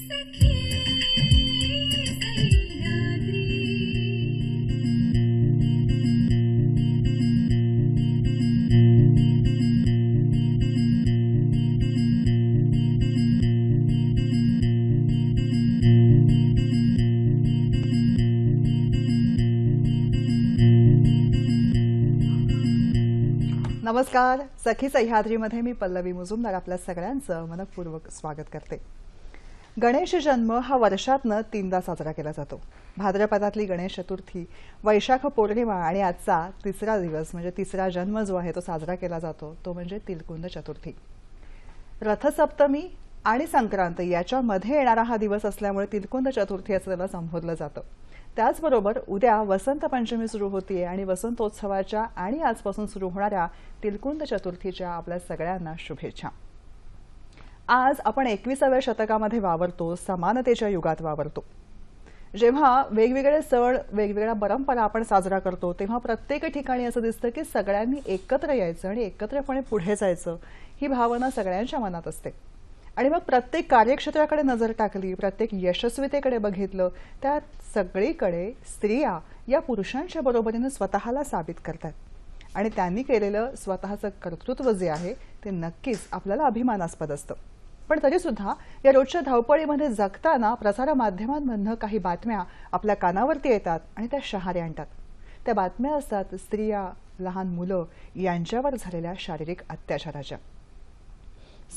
नमस्कार. सखी सह्याद्रीमध्ये मी पल्लवी मुजुमदार आपल्या सगळ्यांचं मनपूर्वक स्वागत करते. गणेश जन्म हा वर्षातनं 3दा साजरा केला जातो. भाद्रपदातली गणेश चतुर्थी, वैशाख पौर्णिमा आणि आजचा तिसरा दिवस म्हणजे तिसरा जन्म जो आहे तो साजरा केला जातो तो म्हणजे तिलकुंद चतुर्थी. रथसप्तमी आणि संक्रांत याच्यामध्ये येणारा हा दिवस असल्यामुळे तिलकुंद चतुर्थी असं त्याला संबोधलं जातं. त्याचबरोबर उद्या वसंत पंचमी सुरू होतीये आणि वसंतोत्सवाच्या आणि आजपासून सुरू होणाऱ्या तिलकुंद चतुर्थीच्या आपल्या सगळ्यांना शुभेच्छा. आज आपण 21व्या शतकामध्ये वावरतो, समानतेच्या युगात वावरतो. जेव्हा वेगवेगळे सण, वेगवेगळ्या परंपरा आपण साजरा करतो तेव्हा प्रत्येक ठिकाणी असं दिसतं की सगळ्यांनी एकत्र यायचं आणि एकत्रपणे पुढे जायचं ही भावना सगळ्यांच्या मनात असते. आणि मग प्रत्येक कार्यक्षेत्राकडे नजर टाकली, प्रत्येक यशस्वीतेकडे बघितलं, त्यात सगळीकडे स्त्रिया या पुरुषांच्या बरोबरीने स्वतःला साबित करतात आणि त्यांनी केलेलं स्वतःचं कर्तृत्व जे आहे ते नक्कीच आपल्याला अभिमानास्पद असतं. पण तरीसुद्धा या रोजच्या धावपळीमध्ये जगताना प्रसारमाध्यमांमधनं काही बातम्या आपल्या कानावरती येतात आणि त्या शहारे आणतात. त्या बातम्या असतात स्त्रिया, लहान मुलं यांच्यावर झालेल्या शारीरिक अत्याचाराच्या.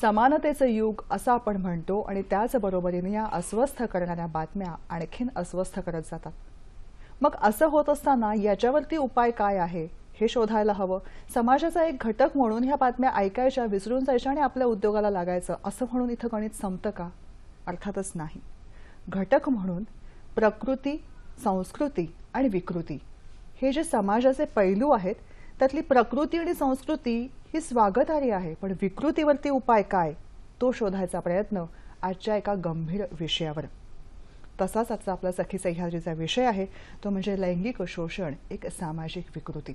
समानतेचं युग असं आपण म्हणतो आणि त्याच बरोबरीने या अस्वस्थ करणाऱ्या बातम्या आणखीन अस्वस्थ करत जातात. मग असं होत असताना याच्यावरती उपाय काय आहे हे शोधायला हवं. समाजाचा एक घटक म्हणून ह्या बातम्या ऐकायच्या, विसरून जायच्या आणि आपल्या उद्योगाला लागायचं असं म्हणून इथं गणित संपतं का? अर्थातच नाही. घटक म्हणून प्रकृती, संस्कृती आणि विकृती हे जे समाजाचे पैलू आहेत त्यातली प्रकृती आणि संस्कृती ही स्वागतार्ह आहे, पण विकृतीवरती उपाय काय तो शोधायचा प्रयत्न आजच्या एका गंभीर विषयावर. तसाच आजचा आपला सखी सह्याद्रीचा विषय आहे तो म्हणजे लैंगिक शोषण, एक सामाजिक विकृती.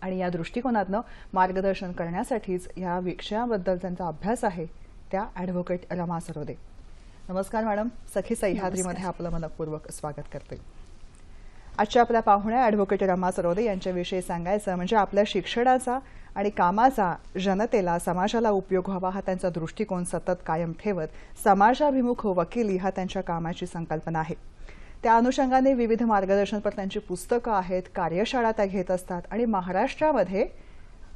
आणि या दृष्टिकोनातनं मार्गदर्शन करण्यासाठीच या विषयाबद्दल त्यांचा अभ्यास आहे त्या ॲडव्होकेट रमा सरोदे. नमस्कार मॅडम. सखी सह्याद्रीमध्ये आपलं मनपूर्वक स्वागत करते. आजच्या आपल्या पाहुण्या ॲडव्होकेट रमा सरोदे यांच्याविषयी सांगायचं म्हणजे आपल्या शिक्षणाचा आणि कामाचा जनतेला, समाजाला उपयोग व्हावा हा त्यांचा दृष्टिकोन सतत कायम ठेवत समाजाभिमुख वकिली हा त्यांच्या कामाची संकल्पना आहे. त्या अनुषंगाने विविध मार्गदर्शनपर त्यांची पुस्तकं आहेत, कार्यशाळा त्या घेत असतात आणि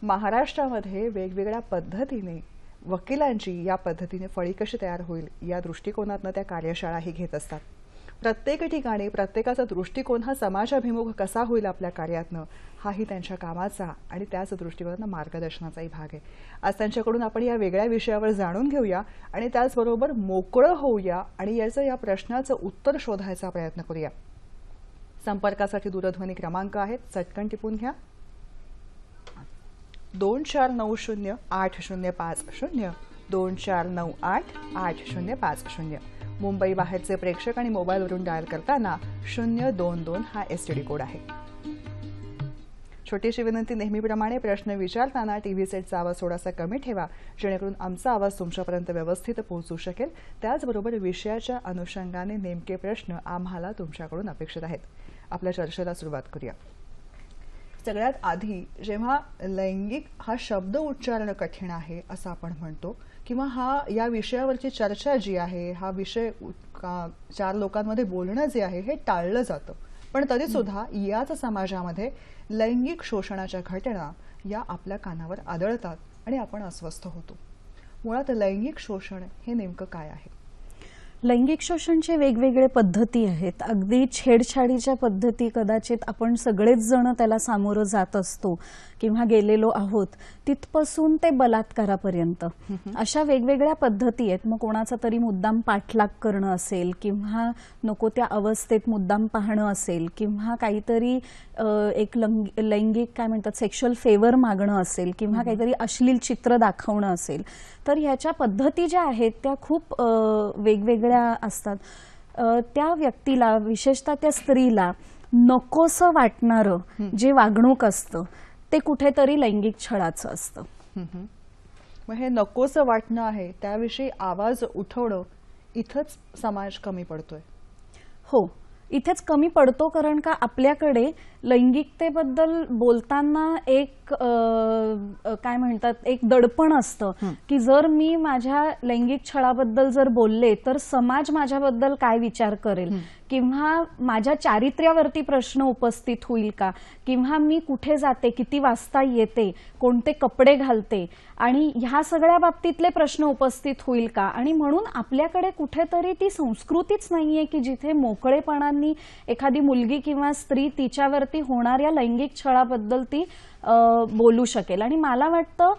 महाराष्ट्रामध्ये वेगवेगळ्या पद्धतीने वकिलांची या पद्धतीने फळी कशी तयार होईल या दृष्टिकोनातनं त्या कार्यशाळाही घेत असतात. प्रत्येक ठिकाणी प्रत्येकाचा दृष्टिकोन हा समाजाभिमुख कसा होईल आपल्या कार्यातनं हाही त्यांच्या कामाचा आणि त्याच दृष्टिकोनातनं मार्गदर्शनाचाही भाग आहे. आज त्यांच्याकडून आपण या वेगळ्या विषयावर जाणून घेऊया आणि त्याचबरोबर मोकळं होऊया आणि या प्रश्नाचं उत्तर शोधायचा प्रयत्न करूया. संपर्कासाठी दूरध्वनी क्रमांक आहेत, चटकन टिपून घ्या. 24908050 24988050. मुंबई बाहेरचे प्रेक्षक आणि मोबाईलवरून डायल करताना 022 हा एसटीडी कोड आहे. छोटीशी विनंती, नेहमीप्रमाणे प्रश्न विचारताना टीव्ही सेटचा आवाज थोडासा कमी ठेवा जेणेकरून आमचा आवाज तुमच्यापर्यंत व्यवस्थित पोहोचू शकेल. त्याचबरोबर विषयाच्या अनुषंगाने नेमके प्रश्न आम्हाला तुमच्याकडून अपेक्षित आहेत. आपल्या चर्चेला सुरुवात करूया. सगळ्यात आधी जेव्हा लैंगिक हा शब्द उच्चारणं कठीण आहे असं आपण म्हणतो किंवा या विषयावरची चर्चा जी आहे, हा विषय 4 लोकांमध्ये बोलणं जे आहे हे टाळलं जातं, पण तरीसुद्धा याच समाजामध्ये लैंगिक शोषणाच्या घटना या आपल्या कानावर आदळतात आणि आपण अस्वस्थ होतो. मुळात लैंगिक शोषण हे नेमकं काय आहे? लैंगिक शोषणचे वेगवेगळे पद्धती आहेत. अगदी छेडछाडीच्या पद्धती कदाचित आपण सगळेच जण त्याला सामोरं जात असतो किंवा गेलेलो आहोत, तिथपासून ते बलात्कारापर्यंत अशा वेगवेगळ्या पद्धती आहेत. मग कोणाचा तरी मुद्दाम पाठलाग करणं असेल किंवा नको त्या अवस्थेत मुद्दाम पाहणं असेल किंवा काहीतरी एक लैंगिक काय म्हणतात सेक्शुअल फेवर मागणं असेल किंवा काहीतरी अश्लील चित्र दाखवणं असेल, तर ह्याच्या पद्धती ज्या आहेत त्या खूप वेगवेगळ्या असतात. त्या व्यक्तीला, विशेषतः त्या स्त्रीला नकोसं वाटणारं जे वागणूक असतं ते कुठेतरी लैंगिक छळाचं असतं. मग हे नकोसं वाटणं आहे त्याविषयी आवाज उठवणं इथंच समाज कमी पडतोय? हो, इथेच कमी पडतो, कारण का आपल्याकडे लैंगिकतेबद्दल बोलताना एक काय म्हणतात, एक दडपण असतं की जर मी माझ्या लैंगिक छळाबद्दल जर बोलले तर समाज माझ्याबद्दल काय विचार करेल, किंवा माझ्या चारित्र्यावरती प्रश्न उपस्थित होईल का, किंवा मी कुठे जाते, किती वाजता येते, कोणते कपडे घालते, आणि ह्या सगळ्या बाबतीतले प्रश्न उपस्थित होईल का. आणि म्हणून आपल्याकडे कुठेतरी ती संस्कृतीच नाहीये की जिथे मोकळेपणाने एखादी मुलगी किंवा स्त्री तिच्यावरती होणाऱ्या लैंगिक छळाबद्दल ती बोलू शकेल. आणि मला वाटतं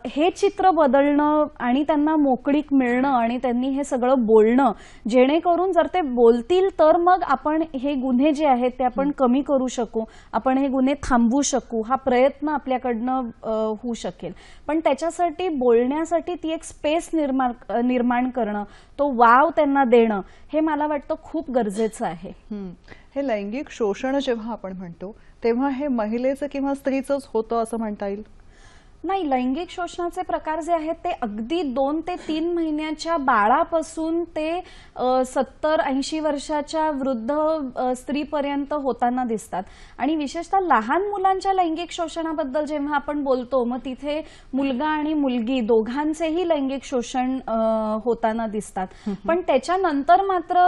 हे चित्र बदलणं आणि त्यांना मोकळीक मिळणं आणि त्यांनी हे सगळं बोलणं, जेणेकरून जर ते बोलतील तर मग आपण हे गुन्हे जे आहेत ते आपण कमी करू शकू, आपण हे गुन्हे थांबवू शकू, हा प्रयत्न आपल्याकडनं होऊ शकेल. पण त्याच्यासाठी बोलण्यासाठी ती एक स्पेस निर्माण करणं, तो वाव त्यांना देणं, हे मला वाटतं खूप गरजेचं आहे. हे लैंगिक शोषण जेव्हा आपण म्हणतो तेव्हा हे महिलेचं किंवा स्त्रीचंच होतं असं म्हणता येईल? नाही, लैंगिक शोषणाचे प्रकार जे आहेत ते अगदी 2 ते 3 महिन्याच्या बाळापासून ते 70-80 वर्षाच्या वृद्ध स्त्रीपर्यंत होताना दिसतात. आणि विशेषतः लहान मुलांच्या लैंगिक शोषणाबद्दल जेव्हा आपण बोलतो मग तिथे मुलगा आणि मुलगी दोघांचेही लैंगिक शोषण होताना दिसतात. पण त्याच्यानंतर मात्र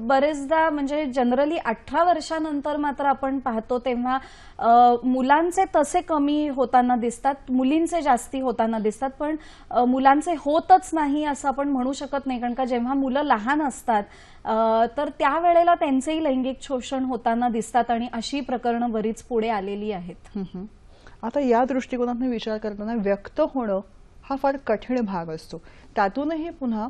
बरेचदा, म्हणजे जनरली 18 वर्षानंतर मात्र आपण पाहतो तेव्हा मुलांचे तसे कमी होताना दिसतात, मुलींचे जास्ती होताना दिसतात. पण मुलांचे होतच नाही असं आपण म्हणू शकत नाही, कारण का जेव्हा मुलं लहान असतात तर त्यावेळेला त्यांचेही लैंगिक शोषण होताना दिसतात आणि अशी प्रकरणं बरीच पुढे आलेली आहेत. आता या दृष्टिकोनातून विचार करताना व्यक्त होणं हा फार कठीण भाग असतो. त्यातूनही पुन्हा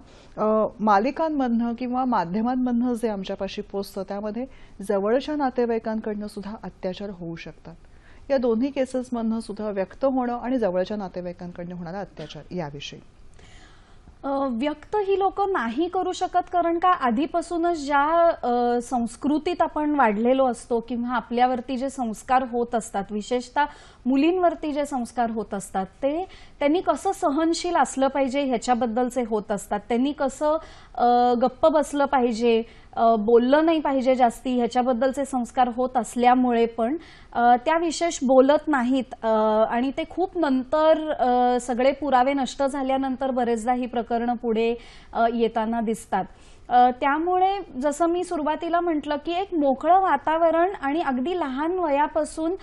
मालिकांमधनं किंवा माध्यमांमधनं जे आमच्यापाशी पोचतं त्यामध्ये जवळच्या नातेवाईकांकडनं सुद्धा अत्याचार होऊ शकतात. या दोन्ही केसेसमधनं सुद्धा व्यक्त होणं आणि जवळच्या नातेवाईकांकडनं होणारा अत्याचार याविषयी व्यक्त ही लोक नाही करू शकत, कारण का आधीपासूनच ज्या संस्कृतीत आपण वाढलेलो असतो किंवा आपल्यावरती जे संस्कार होत असतात, विशेषतः मुलींवरती जे संस्कार होत असतात ते त्यांनी कसं सहनशील असलं पाहिजे ह्याच्याबद्दलचे होत असतात. त्यांनी कसं गप्प बसलं पाहिजे, बोललं नाही पाहिजे जास्ती, ह्याच्याबद्दलचे संस्कार होत असल्यामुळे पण त्या विशेष बोलत नाहीत. आणि ते खूप नंतर सगळे पुरावे नष्ट झाल्यानंतर बरेचदा ही प्रकरणं पुढे येताना दिसतात. त्यामुळे जसं मी सुरुवातीला म्हटलं की एक मोकळं वातावरण आणि अगदी लहान वयापासून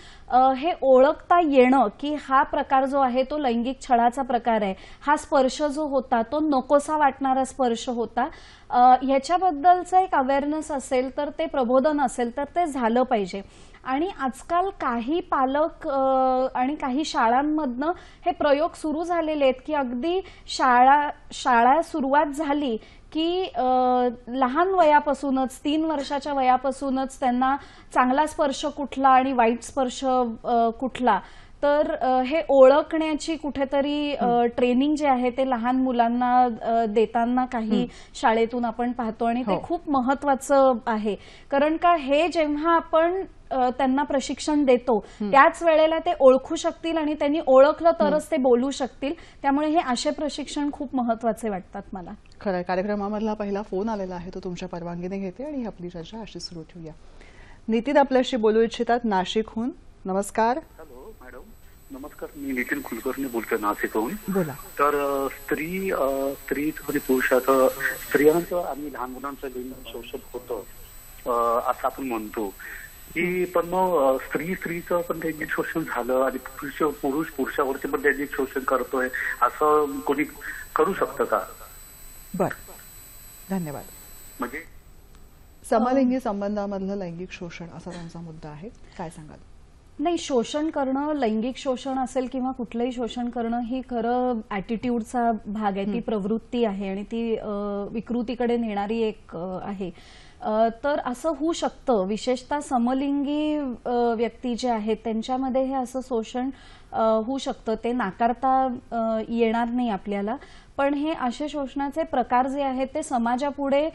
हे ओळखता येणं की हा प्रकार जो आहे तो लैंगिक छळाचा प्रकार आहे, हा स्पर्श जो होता तो नकोसा वाटणारा स्पर्श होता, ह्याच्याबद्दलचं एक अवेअरनेस असेल तर, ते प्रबोधन असेल तर ते झालं पाहिजे. आणि आजकाल काही पालक आणि काही शाळांमधनं हे प्रयोग सुरू झालेले आहेत की अगदी शाळा सुरुवात झाली की लहान वयापासूनच 3 वर्षाच्या वयापासूनच त्यांना चांगला स्पर्श कुठला आणि वाईट स्पर्श कुठला, तर हे ओळखण्याची कुठेतरी ट्रेनिंग जे आहे ते लहान मुलांना देताना काही शाळेतून आपण पाहतो. आणि ते खूप महत्वाचं आहे, कारण का हे जेव्हा आपण त्यांना प्रशिक्षण देतो त्याच वेळेला ते ओळखू शकतील आणि त्यांनी ओळखलं तरच ते बोलू शकतील. त्यामुळे हे असे प्रशिक्षण खूप महत्वाचे वाटतात मला. खरं. कार्यक्रमामधला पहिला फोन आलेला आहे, तो तुमच्या परवानगीने घेते आणि आपली चर्चा अशी सुरू ठेवूया. नितीन आपल्याशी बोलू इच्छितात नाशिकहून. नमस्कार. Hello madam. नमस्कार, मी नितीन कुलकर्णी बोलतोय नाशिकहून. बोला. तर स्त्रीचं आणि पुरुषाचं, स्त्रियांचं आणि लहान मुलांचं लैंगिक शोषण होतं असं आपण म्हणतो की, पण मग स्त्रीचं पण लैंगिक शोषण झालं आणि पुरुष पुरुषावरती पण लैंगिक शोषण करतोय असं कोणी करू शकतं का? बर, धन्यवाद. म्हणजे समलिंगी संबंधामधलं लैंगिक शोषण असा त्यांचा मुद्दा आहे, काय सांगाल? नाही, शोषण करणं, लैंगिक शोषण असेल किंवा कुठलंही शोषण करणं ही खरं ॲटिट्यूडचा भाग आहे, ती प्रवृत्ती आहे आणि ती विकृतीकडे नेणारी एक आहे. तर असं होऊ शकतं, विशेषतः समलिंगी व्यक्ती जे आहेत त्यांच्यामध्ये हे असं शोषण होऊ शकतं, ते नाकारता येणार नाही आपल्याला. पण हे असे शोषणाचे प्रकार जे आहेत ते समाजापुढे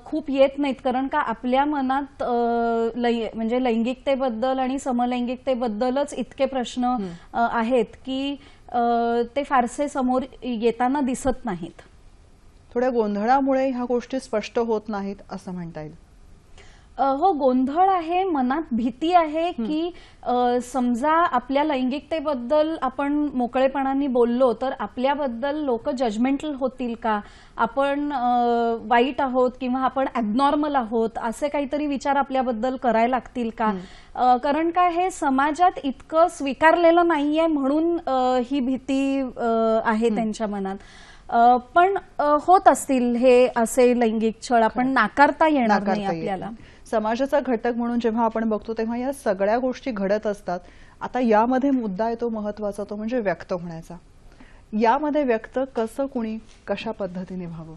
खूप येत नाहीत, कारण का आपल्या मनात म्हणजे लैंगिकतेबद्दल आणि समलैंगिकतेबद्दलच इतके प्रश्न आहेत की ते फारसे समोर येताना दिसत नाहीत. थोड्या गोंधळामुळे ह्या गोष्टी स्पष्ट होत नाहीत असं म्हणता येईल? हो, गोंधळ आहे, मनात भीती आहे की समजा आपल्या लैंगिकतेबद्दल आपण मोकळेपणाने बोललो तर आपल्याबद्दल लोक जजमेंटल होतील का, आपण वाईट आहोत किंवा आपण ॲबनॉर्मल आहोत असे काहीतरी विचार आपल्याबद्दल करायला लागतील का. कारण काय हे समाजात इतकं स्वीकारलेलं नाहीये म्हणून ही भीती आहे त्यांच्या मनात. पण होत असतील हे असे लैंगिक छळ, आपण नाकारता येणार नाही आपल्याला. समाजाचा घटक म्हणून जेव्हा आपण बघतो तेव्हा या सगळ्या गोष्टी घडत असतात. आता यामध्ये मुद्दा आहे तो महत्वाचा, तो म्हणजे व्यक्त होण्याचा. यामध्ये व्यक्त कसं कुणी कशा पद्धतीने व्हावं?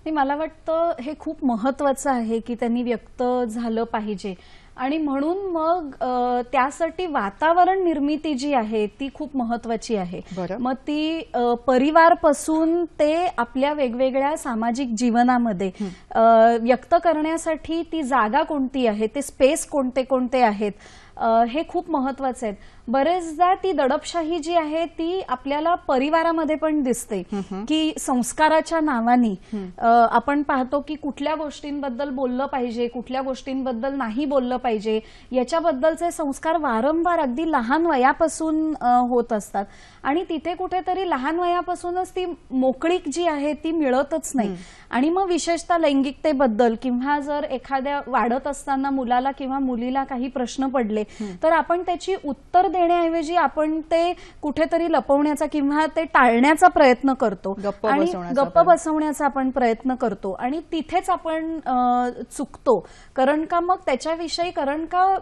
मला वाटतं हे खूप महत्वाचं आहे की त्यांनी व्यक्त झालं पाहिजे आणि म्हणून मग त्यासाठी वातावरण निर्मिती जी आहे ती खूप महत्वाची आहे. मग ती परिवारपासून ते आपल्या वेगवेगळ्या सामाजिक जीवनामध्ये व्यक्त करण्यासाठी ती जागा कोणती आहे, ते स्पेस कोणते कोणते आहेत हे खूप महत्वाचे आहेत. बरेचदा ती दडपशाही जी आहे ती आपल्याला परिवारामध्ये पण दिसते की संस्काराच्या नावाने आपण पाहतो की कुठल्या गोष्टींबद्दल बोललं पाहिजे, कुठल्या गोष्टींबद्दल नाही बोललं पाहिजे, याच्याबद्दलचे संस्कार वारंवार अगदी लहान वयापासून होत असतात आणि तिथे कुठेतरी लहान वयापासूनच ती मोकळीक जी आहे ती मिळतच नाही. आणि मग विशेषतः लैंगिकतेबद्दल किंवा जर एखाद्या वाढत असताना मुलाला किंवा मुलीला काही प्रश्न पडले तर आपण त्याची उत्तर देण्याऐवजी आपण ते कुठेतरी लपवण्याचा किंवा ते टाळण्याचा प्रयत्न करतो आणि गप्प बसवण्याचा आपण प्रयत्न करतो आणि तिथेच आपण चुकतो. कारण का मग त्याच्याविषयी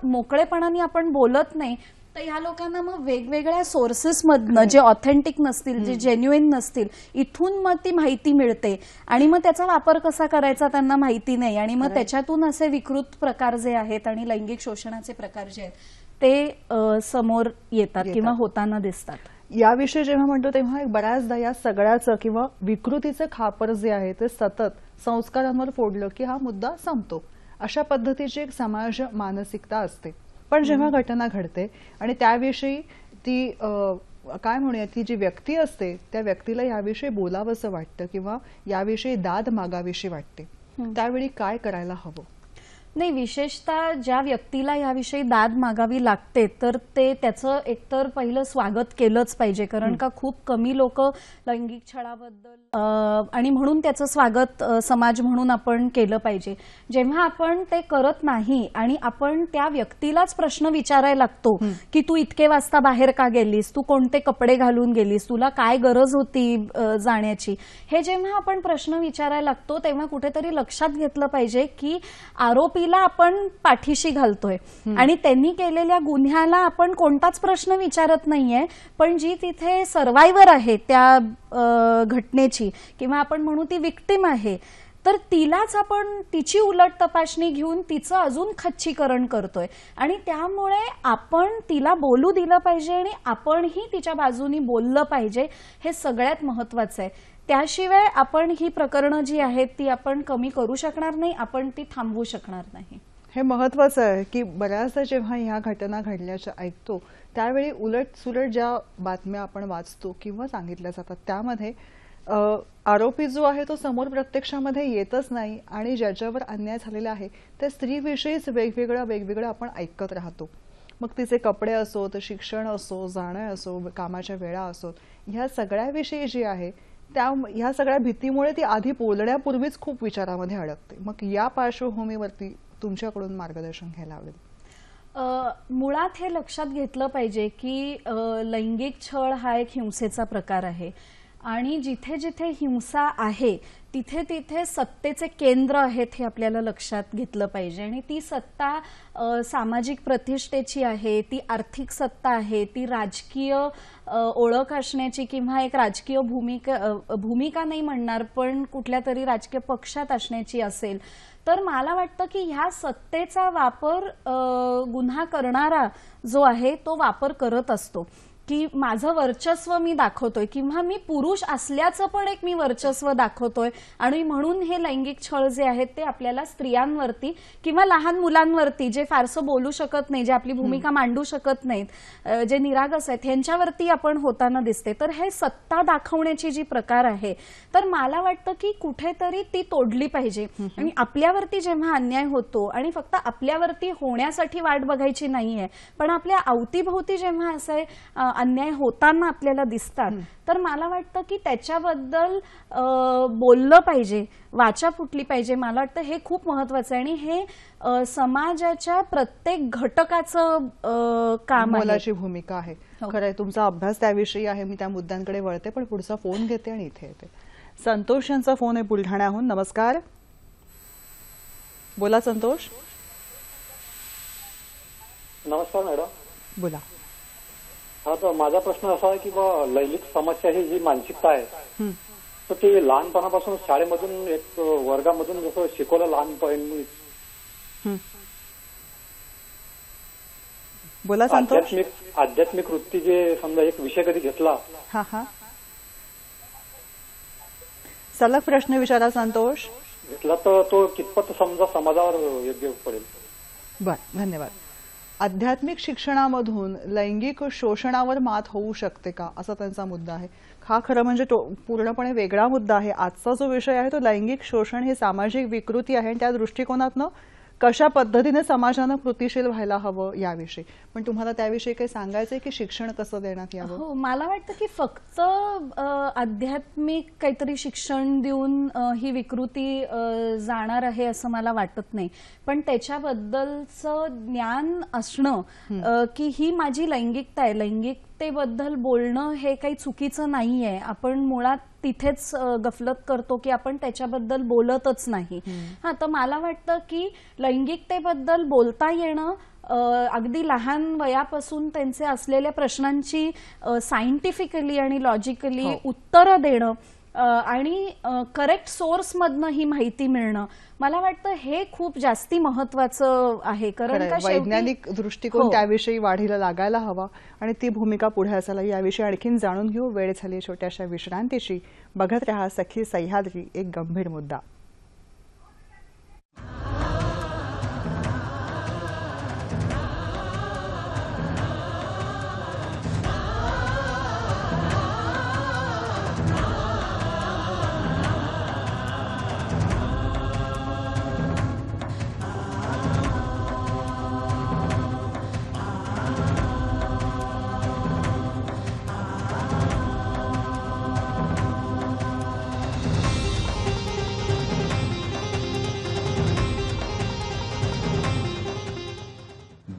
मोकळेपणाने आपण बोलत नाही तर ह्या लोकांना मग वेगवेगळ्या सोर्सेस मधनं जे ऑथेंटिक नसतील, जे जेन्युइन नसतील, इथून मग ती माहिती मिळते आणि मग त्याचा वापर कसा करायचा त्यांना माहिती नाही आणि मग त्याच्यातून असे विकृत प्रकार जे आहेत आणि लैंगिक शोषणाचे प्रकार जे आहेत ते समोर येतात किंवा होताना दिसतात. याविषयी जेव्हा म्हणतो तेव्हा बऱ्याचदा या सगळ्याचं किंवा विकृतीचं खापर जे आहे ते सतत संस्कारांवर फोडलं की हा मुद्दा संपतो, अशा पद्धतीची एक समाज मानसिकता असते. पण जेव्हा घटना घडते आणि त्याविषयी ती काय म्हणूया ती जी व्यक्ती असते त्या व्यक्तीला याविषयी बोलावंसं वाटतं किंवा याविषयी दाद मागावीशी वाटते, त्यावेळी काय करायला हवं? नाही, विशेषतः ज्या व्यक्तीला याविषयी दाद मागावी लागते तर ते त्याचं एकतर पहिलं स्वागत केलंच पाहिजे. कारण का खूप कमी लोक लैंगिक छळाबद्दल आणि म्हणून त्याचं स्वागत समाज म्हणून आपण केलं पाहिजे. जेव्हा आपण ते करत नाही आणि आपण त्या व्यक्तीलाच प्रश्न विचारायला लागतो की तू इतके वाजता बाहेर का गेलीस, तू कोणते कपडे घालून गेलीस, तुला काय गरज होती जाण्याची, हे जेव्हा आपण प्रश्न विचारायला लागतो तेव्हा कुठेतरी लक्षात घेतलं पाहिजे की आरोपीला आपण पाठीशी घालतोय आणि त्यांनी केलेल्या गुन्ह्याला आपण कोणताच प्रश्न विचारत नाहीये, पण जी तिथे सर्व्हायव्हर आहे त्या घटनेची किंवा आपण म्हणू ती विक्टिम आहे तर तिलाच आपण तिची उलट तपासणी घेऊन तिचं अजून खच्चीकरण करतोय आणि त्यामुळे आपण तिला बोलू दिलं पाहिजे आणि आपणही तिच्या बाजूनी बोललं पाहिजे. हे सगळ्यात महत्वाचं आहे. त्याशिवाय आपण ही प्रकरणं जी आहेत ती आपण कमी करू शकणार नाही, आपण ती थांबवू शकणार नाही. हे महत्वाचं आहे की बऱ्याचदा जेव्हा ह्या घटना घडल्याच्या ऐकतो त्यावेळी उलट सुलट ज्या बातम्या आपण वाचतो किंवा सांगितल्या जातात त्यामध्ये आरोपी जो आहे तो समोर प्रत्यक्षामध्ये येतच नाही आणि ज्याच्यावर अन्याय झालेला आहे त्या स्त्रीविषयीच वेगवेगळं आपण ऐकत राहतो. मग तिचे कपडे असोत, शिक्षण असो, जाणं असो, कामाच्या वेळा असोत, ह्या सगळ्याविषयी जी आहे ह्या सगळ्या भीतीमुळे ती आधी बोलण्यापूर्वीच खूप विचारामध्ये अडकते. मग या पार्श्वभूमीवरती तुमच्याकडून मार्गदर्शन घ्यायला आवडेल. मुळात हे लक्षात घेतलं पाहिजे की लैंगिक छळ हा एक हिंसेचा प्रकार आहे आणि जिथे जिथे हिंसा आहे तिथे तिथे सत्तेचे केंद्र आहेत हे आपल्याला लक्षात घेतलं पाहिजे आणि ती सत्ता सामाजिक प्रतिष्ठेची आहे, ती आर्थिक सत्ता आहे, ती राजकीय ओळख असण्याची किंवा एक राजकीय भूमिका नाही म्हणणार पण कुठल्या तरी राजकीय पक्षात असण्याची असेल तर मला वाटतं की ह्या सत्तेचा वापर गुन्हा करणारा जो आहे तो वापर करत असतो. की माझं वर्चस्व मी दाखवतोय किंवा मी पुरुष असल्याचं पण एक मी वर्चस्व दाखवतोय आणि म्हणून हे लैंगिक छळ जे आहेत ते आपल्याला स्त्रियांवरती किंवा लहान मुलांवरती जे फारसं बोलू शकत नाही, जे आपली भूमिका मांडू शकत नाहीत, जे निरागस आहेत, ह्यांच्यावरती आपण होताना दिसते. तर हे सत्ता दाखवण्याची जी प्रकार आहे, तर मला वाटतं की कुठेतरी ती तोडली पाहिजे. आणि आपल्यावरती जेव्हा अन्याय होतो आणि फक्त आपल्यावरती होण्यासाठी वाट बघायची नाहीये, पण आपल्या अवतीभोवती जेव्हा असे अन्याय होताना आपल्याला दिसतात, तर मला वाटतं की त्याच्याबद्दल बोललं पाहिजे, वाचा फुटली पाहिजे. मला वाटतं हे खूप महत्वाचं आहे आणि हे समाजाच्या प्रत्येक घटकाचं काम आहे, मोलाची भूमिका आहे. खरंय, तुमचा अभ्यास त्याविषयी आहे. मी त्या मुद्द्यांकडे वळते, पण पुढचा फोन घेते आणि इथे येते. संतोष यांचा फोन आहे बुलढाण्याहून. नमस्कार, बोला संतोष. नमस्कार मॅडम. बोला. हा, तर माझा प्रश्न असा आहे की लैंगिक समस्या ही जी मानसिकता आहे, तर ती लहानपणापासून शाळेमधून एक वर्गामधून जसं शिकवलं लहानपणी, बोला संतोष. आध्यात्मिक वृत्ती जे समजा एक विषय कधी घेतला, हा हा, सलग प्रश्न विचारा संतोष. घेतला तर तो कितपत समजा समाजावर योग्य पडेल? बर, धन्यवाद. आध्यात्मिक शिक्षणामधून लैंगिक शोषणावर मात होऊ शकते का, असा त्यांचा मुद्दा आहे. हा खरं म्हणजे तो पूर्णपणे वेगळा मुद्दा आहे. आजचा जो विषय आहे तो लैंगिक शोषण हे सामाजिक विकृती आहे आणि त्या दृष्टिकोनातनं कशा पद्धतीने समाजानं कृतिशील व्हायला हवं याविषयी. पण तुम्हाला त्याविषयी काही सांगायचंय की शिक्षण कसं देण्यात यावं? हो, मला वाटतं की फक्त आध्यात्मिक काहीतरी शिक्षण देऊन ही विकृती जाणार आहे असं मला वाटत नाही. पण त्याच्याबद्दलचं ज्ञान असणं की ही माझी लैंगिकता आहे, लैंगिकतेबद्दल बोलणं हे काही चुकीचं नाहीये. आपण मुळात तिथेच गफलत करतो की आपण त्याच्याबद्दल बोलतच नाही. हा, तर मला वाटतं की लैंगिकतेबद्दल बोलता येणं, अगदी लहान वयापासून त्यांचे असलेल्या प्रश्नांची सायंटिफिकली आणि लॉजिकली उत्तरं देणं आणि करेक्ट सोर्समधनं ही माहिती मिळणं, मला वाटतं हे खूप जास्ती महत्वाचं आहे. कारण का वैज्ञानिक दृष्टिकोन त्याविषयी वाढीला लागायला हवा आणि ती भूमिका पुढे असायला. याविषयी आणखीन जाणून घेऊ. वेळ झाली छोट्याशा विश्रांतीची. बघत रहा सखी सह्याद्री, एक गंभीर मुद्दा.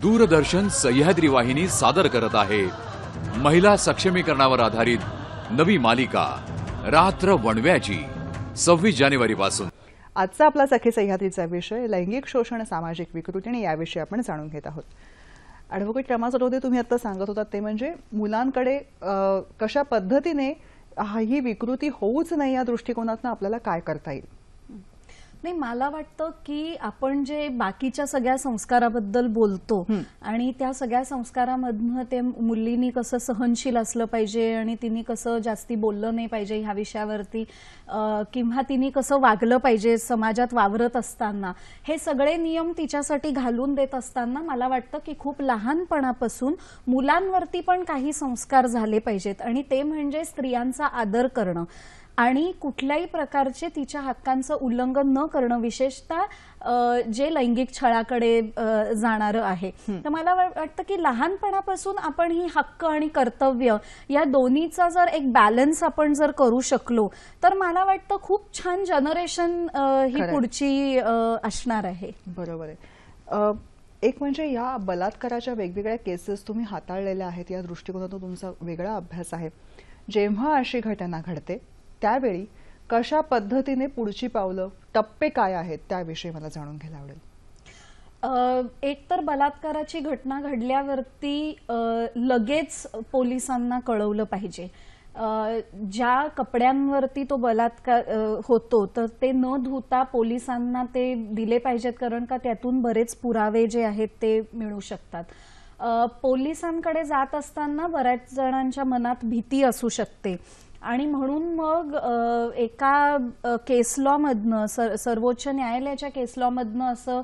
दूरदर्शन सह्याद्री वाहिनी सादर करत आहे महिला सक्षमीकरणावर आधारित नवी मालिका रात्र वणव्याची. 26 जानेवारीपासून. आजचा आपला सखी सह्याद्रीचा विषय लैंगिक शोषण, सामाजिक विकृती आणि याविषयी आपण जाणून घेत आहोत. ॲडव्होकेट रमा सरोदे, तुम्ही आता सांगत होतात ते म्हणजे मुलांकडे कशा पद्धतीने ही विकृती होऊच नाही या दृष्टिकोनातून आपल्याला काय करता येईल? नाही, मला वाटतं की आपण जे बाकीच्या सगळ्या संस्काराबद्दल बोलतो आणि त्या सगळ्या संस्कारामधनं ते मुलींनी कसं सहनशील असलं पाहिजे आणि तिने कसं जास्ती बोललं नाही पाहिजे ह्या विषयावरती, किंवा तिने कसं वागलं पाहिजे समाजात वावरत असताना, हे सगळे नियम तिच्यासाठी घालून देत असताना मला वाटतं की खूप लहानपणापासून मुलांवरती पण काही संस्कार झाले पाहिजेत. आणि ते म्हणजे स्त्रियांचा आदर करणं आणि कुठल्याही प्रकारचे तिच्या हक्कांचं उल्लंघन न करणं, विशेषतः जे लैंगिक छळाकडे जाणारं आहे. तर मला वाटतं की लहानपणापासून आपण ही हक्क आणि कर्तव्य या दोन्हीचा जर एक बॅलन्स आपण जर करू शकलो तर मला वाटतं खूप छान जनरेशन ही पुढची असणार आहे. बरोबर आहे. एक म्हणजे या बलात्काराच्या वेगवेगळ्या केसेस तुम्ही हाताळलेल्या आहेत, या दृष्टिकोनातून तुमचा वेगळा अभ्यास आहे. जेव्हा अशी घटना घडते त्यावेळी कशा पद्धतीने पुढची पावलं, टप्पे काय आहेत त्याविषयी मला जाणून घ्यायला आवडेल. एक तर बलात्काराची घटना घडल्यावरती लगेच पोलिसांना कळवलं पाहिजे. ज्या कपड्यांवरती तो बलात्कार होतो तर ते न धुता पोलिसांना ते दिले पाहिजेत, कारण का त्यातून बरेच पुरावे जे आहेत ते मिळू शकतात. पोलिसांकडे जात असताना बऱ्याच जणांच्या मनात भीती असू शकते आणि म्हणून मग एका केस लॉ मधनं सर्वोच्च न्यायालयाच्या केस लॉ मधनं असं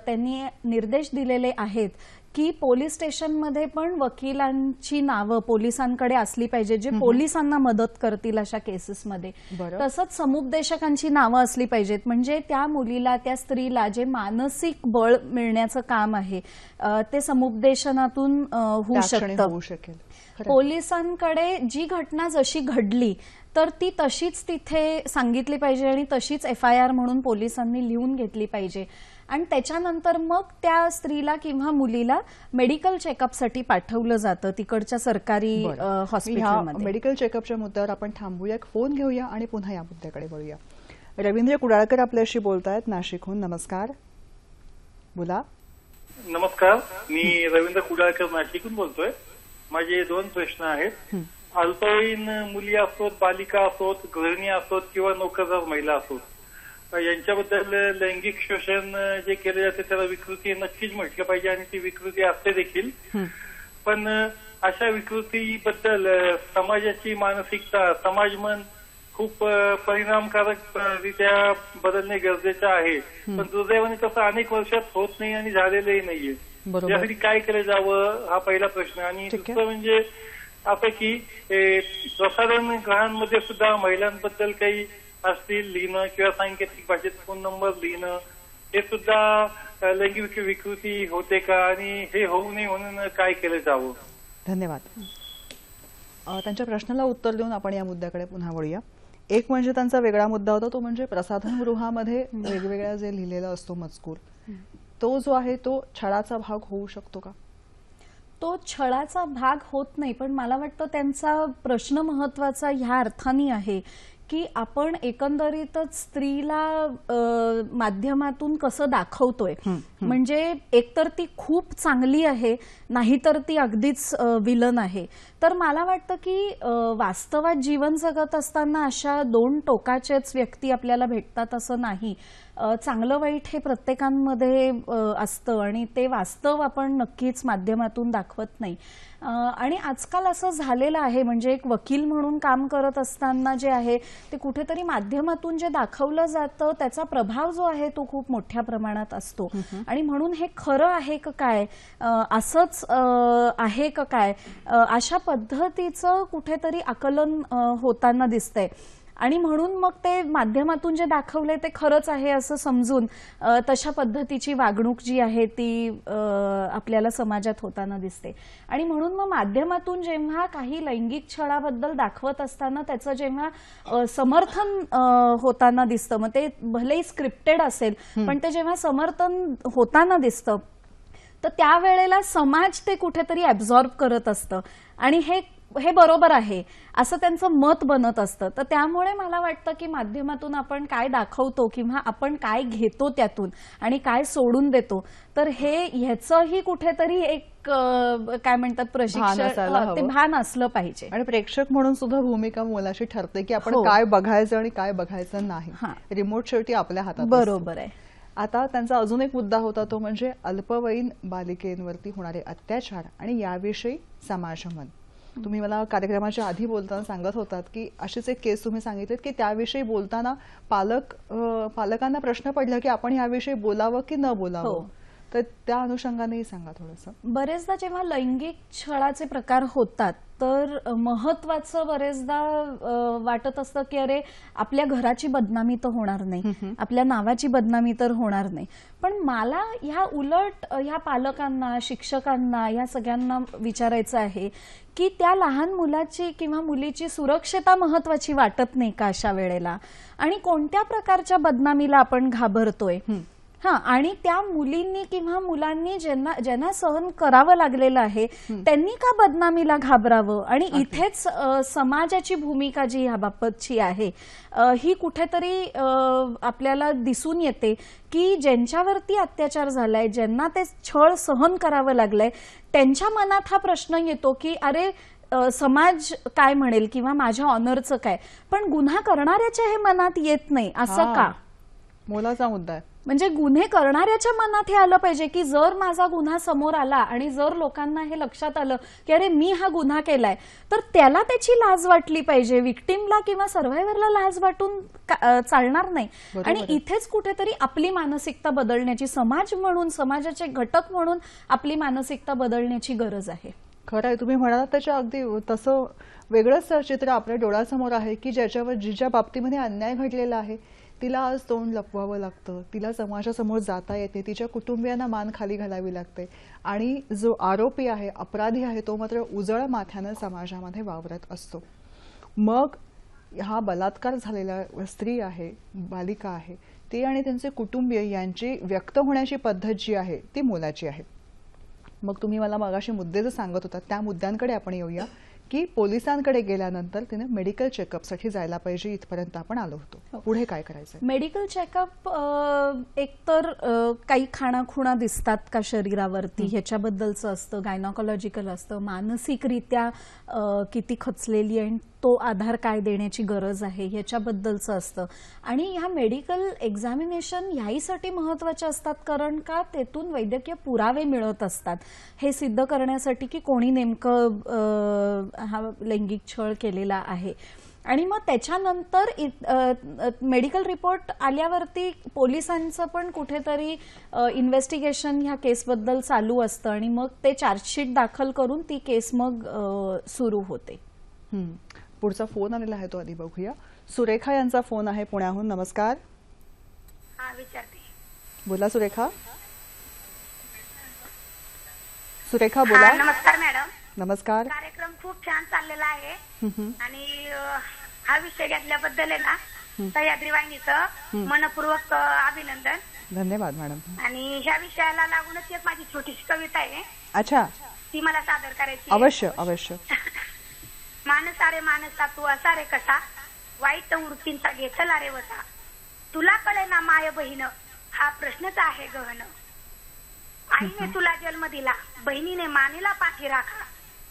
त्यांनी निर्देश दिलेले आहेत की पोलीस स्टेशनमध्ये पण वकिलांची नावं पोलिसांकडे असली पाहिजे जे पोलिसांना मदत करतील अशा केसेसमध्ये. तसंच समुपदेशकांची नावं असली पाहिजेत म्हणजे त्या मुलीला त्या स्त्रीला जे मानसिक बळ मिळण्याचं काम आहे ते समुपदेशनातून होऊ शकतं. पोलिसांकडे जी घटना जशी घडली तर ती तशीच तिथे सांगितली पाहिजे आणि तशीच FIR म्हणून पोलिसांनी लिहून घेतली पाहिजे आणि त्याच्यानंतर मग त्या स्त्रीला किंवा मुलीला मेडिकल चेकअपसाठी पाठवलं जातं तिकडच्या सरकारी हॉस्पिटलमध्ये. मेडिकल चेकअपच्या मुद्द्यावर आपण थांबूया, एक फोन घेऊया आणि पुन्हा या मुद्द्याकडे वळूया. रवींद्र कुडाळकर आपल्याशी बोलतायत नाशिकहून. नमस्कार, बोला. नमस्कार, मी रवींद्र कुडाळकर नाशिकहून बोलतोय. माझे 2 प्रश्न आहेत. अल्पवयीन मुली असोत, बालिका असोत, गृहिणी असोत किंवा नोकरदार महिला असोत, यांच्याबद्दल लैंगिक शोषण जे केले जाते त्याला विकृती नक्कीच म्हटलं पाहिजे आणि ती विकृती असते देखील. पण अशा विकृतीबद्दल समाजाची मानसिकता, समाजमन खूप परिणामकारकरित्या बदलणे गरजेचं आहे. पण दुर्दैवाने तसं अनेक वर्षात होत नाही आणि झालेलंही नाहीये. यासाठी काय केलं जावं हा पहिला प्रश्न. आणि दुसरं म्हणजे असं की प्रसारण ग्रहांमध्ये सुद्धा महिलांबद्दल काही असतील लिहिणं किंवा सांकेतिक भाषेत फोन नंबर लिहिणं हे सुद्धा लैंगिक विकृती होते का आणि हे होऊ नये म्हणून काय केलं जावं. धन्यवाद. त्यांच्या प्रश्नाला उत्तर देऊन आपण या मुद्द्याकडे पुन्हा वळूया. एक म्हणजे त्यांचा वेगळा मुद्दा होता तो म्हणजे प्रसाधनगृहामध्ये वेगवेगळ्या जे लिहिलेला असतो मजकूर तो जो आहे तो छळाचा भाग होऊ शकतो का? तो छळाचा भाग होत नाही पण मला वाटतं त्यांचा प्रश्न महत्वाचा ह्या अर्थाने आहे की आपण एकंदरीतच स्त्रीला माध्यमातून कसं दाखवतोय. म्हणजे एकतर ती खूप चांगली आहे नाहीतर ती अगदीच विलन आहे. तर मला वाटतं की वास्तवात जीवन जगत असताना अशा 2 टोकाचेच व्यक्ती आपल्याला भेटतात असं नाही. चांगलं वाईट हे प्रत्येकांमध्ये असतं आणि ते वास्तव आपण नक्कीच माध्यमातून दाखवत नाही. आणि आजकाल असं झालेलं आहे म्हणजे एक वकील म्हणून काम करत असताना जे आहे ते कुठेतरी माध्यमातून जे दाखवलं जातं त्याचा प्रभाव जो आहे तो खूप मोठ्या प्रमाणात असतो. आणि म्हणून हे खरं आहे का काय, असंच आहे का काय, अशा पद्धतीचं कुठेतरी आकलन होताना दिसतंय. आणि म्हणून मग ते माध्यमातून जे दाखवले ते खरंच आहे असं समजून तशा पद्धतीची वागणूक जी आहे ती आपल्याला समाजात होताना दिसते. आणि म्हणून मग माध्यमातून जेव्हा काही लैंगिक छळाबद्दल दाखवत असताना त्याचं जेव्हा समर्थन होताना दिसतं मग ते भलेही स्क्रिप्टेड असेल पण ते जेव्हा समर्थन होताना दिसतं तर त्यावेळेला समाज ते कुठेतरी ॲब्झॉर्ब करत असतं आणि हे बरोबर आहे असं त्यांचं मत बनत असतं. तर त्यामुळे मला वाटतं की माध्यमातून आपण काय दाखवतो किंवा आपण काय घेतो त्यातून आणि काय सोडून देतो तर ह्याचंही कुठेतरी एक काय म्हणतात प्रशिक्षण ते भान असलं पाहिजे. आणि प्रेक्षक म्हणून सुद्धा भूमिका मोलाची ठरते की आपण काय बघायचं आणि काय बघायचं नाही. रिमोट शेवटी आपल्या हातात. बरोबर आहे. आता त्यांचा अजून एक मुद्दा होता तो म्हणजे अल्पवयीन बालिकेंवरती होणारे अत्याचार आणि याविषयी समाजमन. तुम्ही मला कार्यक्रमाच्या आधी बोलताना सांगत होतात की अशीच एक केस तुम्ही सांगितलीत की त्याविषयी बोलताना पालकांना प्रश्न पडला की आपण याविषयी बोलावं की न बोलावं. तर त्या अनुषंगानेही सांगा थोडंसं. बरेचदा जेव्हा लैंगिक छळाचे प्रकार होतात तर महत्वाचं बरेचदा वाटत असतं की अरे आपल्या घराची बदनामी तर होणार नाही, आपल्या नावाची बदनामी तर होणार नाही. पण मला ह्या उलट ह्या पालकांना शिक्षकांना ह्या सगळ्यांना विचारायचं आहे की त्या लहान मुलाची किंवा मुलीची सुरक्षता महत्वाची वाटत नाही का अशा वेळेला आणि कोणत्या प्रकारच्या बदनामीला आपण घाबरतोय. आणि त्या मुलींनी किंवा मुलांनी ज्यांना सहन करावं लागलेलं आहे त्यांनी का बदनामीला घाबरावं. आणि इथेच समाजाची भूमिका जी ह्याबाबतची आहे ही कुठेतरी आपल्याला दिसून येते की ज्यांच्यावरती अत्याचार झालाय ज्यांना ते छळ सहन करावं लागलंय त्यांच्या मनात हा प्रश्न येतो की अरे समाज काय म्हणेल किंवा माझ्या ऑनरचं काय. पण गुन्हा करणाऱ्याच्या हे मनात येत नाही असं का. मोलाचा मुद्दा आहे. म्हणजे गुन्हे करणाऱ्याच्या मनात हे आलं पाहिजे की जर माझा गुन्हा समोर आला आणि जर लोकांना हे लक्षात आलं की अरे मी हा गुन्हा केलाय, तर त्याला त्याची लाज वाटली पाहिजे. विक्टिमला किंवा सर्व्हायव्हरला लाज वाटून चालणार नाही. आणि इथेच कुठेतरी आपली मानसिकता बदलण्याची, समाज म्हणून, समाजाचे घटक म्हणून आपली मानसिकता बदलण्याची गरज आहे. खरं आहे, तुम्ही म्हणालात त्याच्या अगदी तसं वेगळंच चित्र आपल्या डोळ्यासमोर आहे की ज्याच्यावर जिच्या बाबतीमध्ये अन्याय घडलेला आहे तिला आज तोंड लपवावं लागतं, तिला समाजासमोर जाता येते, तिच्या कुटुंबियांना मान खाली घालावी लागते आणि जो आरोपी आहे, अपराधी आहे, तो मात्र उजळ माथ्यानं समाजामध्ये वावरत असतो. मग हा बलात्कार झालेला स्त्री आहे, बालिका आहे, ती आणि त्यांचे कुटुंबीय यांची व्यक्त होण्याची पद्धत जी आहे ती मोलाची आहे. मग तुम्ही मला मगाशी मुद्दे जे सांगत होता त्या मुद्द्यांकडे आपण येऊया की पोलिसांकडे गेल्यानंतर तिने मेडिकल चेकअपसाठी जायला पाहिजे, इथपर्यंत आपण आलो होतो. पुढे काय करायचं? मेडिकल चेकअप एकतर काही खाणाखुणा दिसतात का शरीरावरती ह्याच्याबद्दलचं असतं, गायनॉकॉलॉजिकल असतं, मानसिकरित्या किती खचलेली आहे तो आधार काय देण्याची गरज आहे ह्याच्याबद्दलचं असतं. आणि ह्या मेडिकल एक्झामिनेशन ह्याहीसाठी महत्त्वाचे असतात कारण का तेथून वैद्यकीय पुरावे मिळत असतात हे सिद्ध करण्यासाठी की कोणी नेमकं हा लैंगिक छळ केलेला आहे. आणि मग त्याच्यानंतर मेडिकल रिपोर्ट आल्यावरती पोलिसांचं पण कुठेतरी इन्व्हेस्टिगेशन ह्या केसबद्दल चालू असतं आणि मग ते चार्जशीट दाखल करून ती केस मग सुरू होते. पुढचा फोन आलेला आहे तो आधी बघूया. सुरेखा यांचा फोन आहे पुण्याहून. नमस्कार. हा, विचारते. बोला सुरेखा. सुरेखा बोला. नमस्कार मॅडम. नमस्कार. कार्यक्रम खूप छान चाललेला आहे आणि हा विषय घेतल्याबद्दल आहे ना सह्याद्री वाहिनीचं मनपूर्वक अभिनंदन. धन्यवाद मॅडम. आणि ह्या विषयाला लागूनच एक माझी छोटीशी कविता आहे. अच्छा. ती मला सादर करायची. अवश्य अवश्य. मानसा रे मानसा तू असा रे कसा, वाईट वृत्तींचा घेतला रे वसा, तुला कळे ना माय बहीण हा प्रश्नच आहे गहन. आईने तुला जन्म दिला, बहिणीने मानेला पाठी राखा,